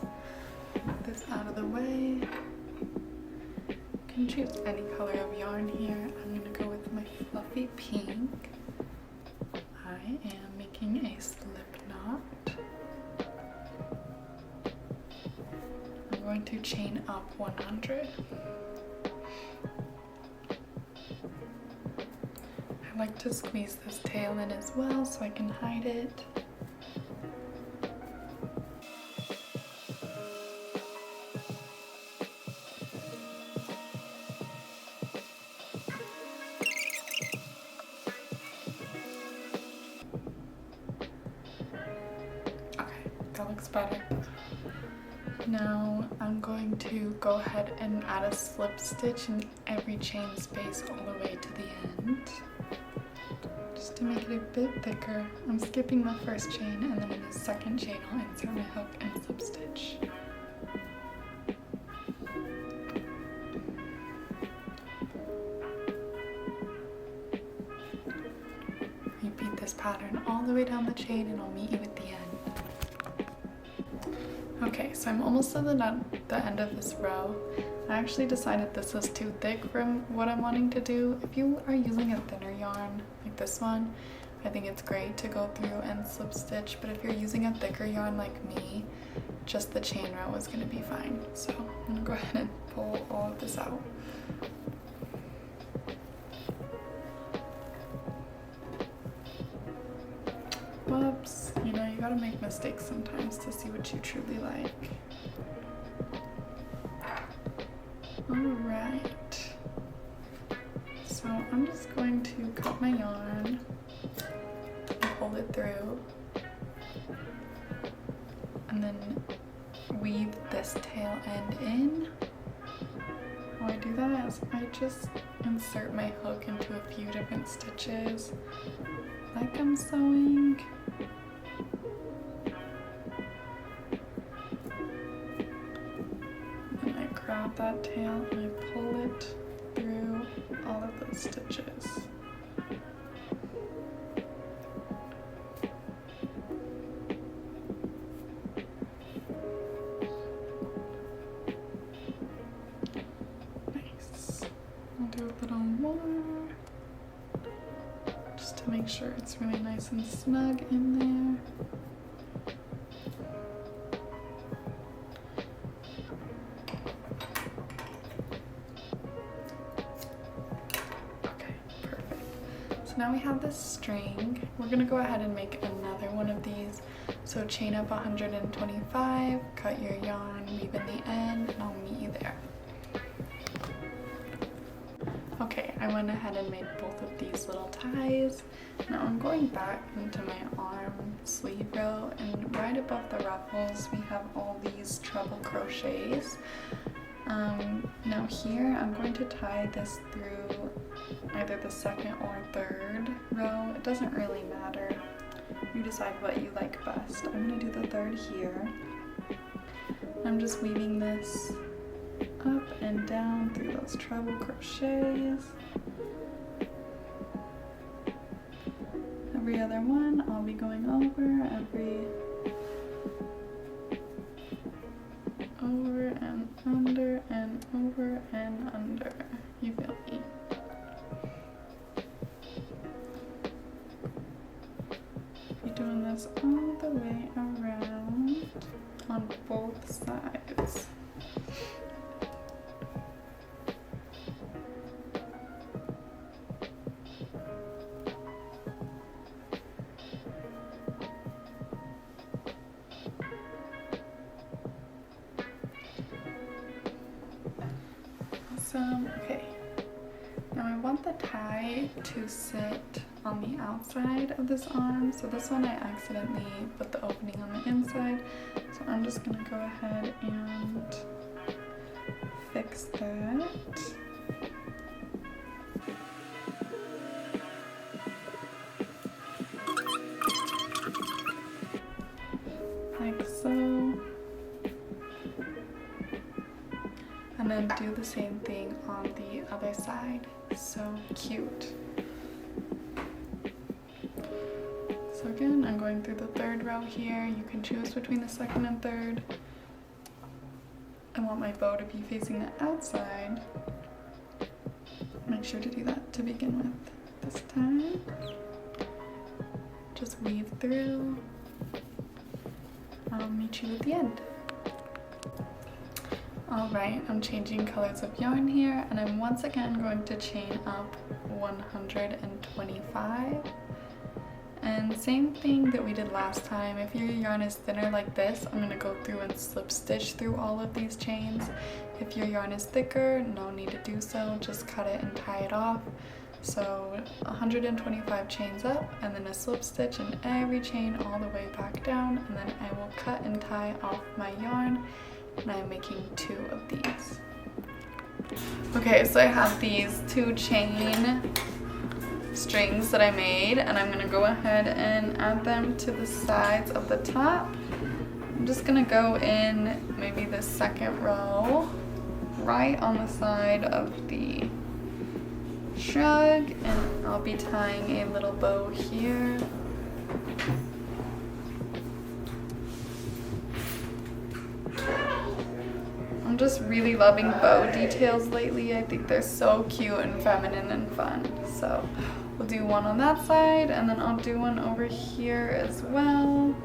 Move this out of the way. You can choose any color of yarn here. I'm gonna go with my fluffy pink. I am making a slip knot. I'm going to chain up 100. I like to squeeze this tail in as well so I can hide it. Okay, that looks better. Now I'm going to go ahead and add a slip stitch in every chain space all the way to the end. Just to make it a bit thicker, I'm skipping the first chain, and then in the second chain I'll insert my hook and slip stitch. Repeat this pattern all the way down the chain and I'll meet you at the end. Okay, so I'm almost at the end of this row. I actually decided this was too thick for what I'm wanting to do. If you are using a thinner yarn like this one, I think it's great to go through and slip stitch, but if you're using a thicker yarn like me, just the chain row is going to be fine. So I'm going to go ahead and pull all of this out. Whoops, you know, you gotta make mistakes sometimes to see what you truly like. Alright, so I'm just going to cut my yarn and pull it through and then weave this tail end in. How I do that is I just insert my hook into a few different stitches like I'm sewing. And I grab that tail and I pull it through all of those stitches. Nice. I'll do a little more just to make sure it's really nice and snug in there. So now we have this string. We're gonna go ahead and make another one of these. So chain up 125, cut your yarn, weave in the end, and I'll meet you there. Okay, I went ahead and made both of these little ties. Now I'm going back into my arm sleeve row, and right above the ruffles we have all these treble crochets. Now here I'm going to tie this through either the second or third row. It doesn't really matter. You decide what you like best. I'm going to do the third here. I'm just weaving this up and down through those treble crochets. Every other one, I'll be going over and under and over and under. You feel me? You're doing this all the way around on both sides. Okay, now I want the tie to sit on the outside of this arm. So this one I accidentally put the opening on the inside. So I'm just gonna go ahead and fix that. Like so. And then do the same thing on the other side. So cute. So again, I'm going through the third row here. You can choose between the second and third. I want my bow to be facing the outside. Make sure to do that to begin with this time. Just weave through. I'll meet you at the end. Alright, I'm changing colors of yarn here, and I'm once again going to chain up 125. And same thing that we did last time. If your yarn is thinner like this, I'm going to go through and slip stitch through all of these chains. If your yarn is thicker, no need to do so, just cut it and tie it off. So 125 chains up, and then a slip stitch in every chain all the way back down, and then I will cut and tie off my yarn. And I'm making 2 of these. Okay, so I have these 2 chain strings that I made, and I'm gonna go ahead and add them to the sides of the top. I'm just gonna go in maybe the second row, right on the side of the shrug, and I'll be tying a little bow here. I'm just really loving bow details lately. I think they're so cute and feminine and fun. So we'll do one on that side, and then I'll do one over here as well.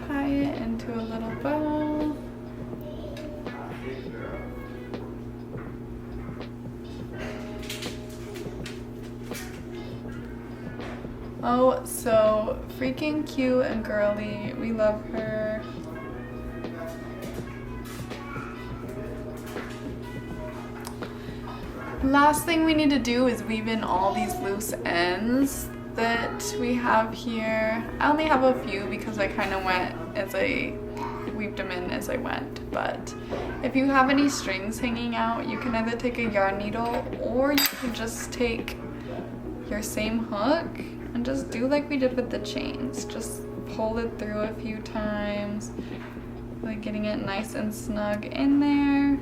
Tie it into a little bow. Oh, so freaking cute and girly. We love her. Last thing we need to do is weave in all these loose ends that we have here. I only have a few because I kind of weaved them in as I went. But if you have any strings hanging out, you can either take a yarn needle, or you can just take your same hook and just do like we did with the chains. Just pull it through a few times, like getting it nice and snug in there.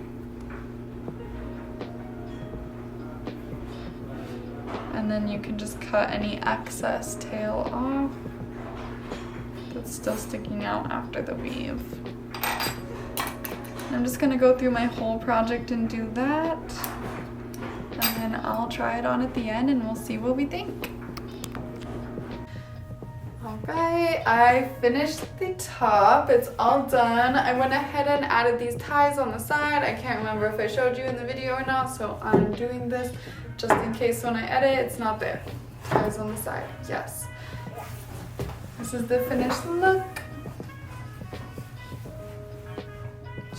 And then you can just cut any excess tail off that's still sticking out after the weave. I'm just gonna go through my whole project and do that. And then I'll try it on at the end and we'll see what we think. Alright, I finished the top. It's all done. I went ahead and added these ties on the side. I can't remember if I showed you in the video or not, so I'm doing this just in case when I edit it's not there. Ties on the side, yes. This is the finished look.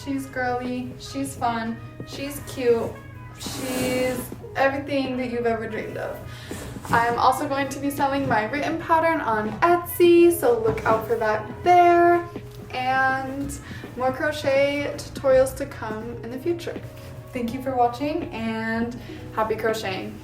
She's girly, she's fun, she's cute, she's everything that you've ever dreamed of. I'm also going to be selling my written pattern on Etsy, so look out for that there. And more crochet tutorials to come in the future. Thank you for watching and happy crocheting.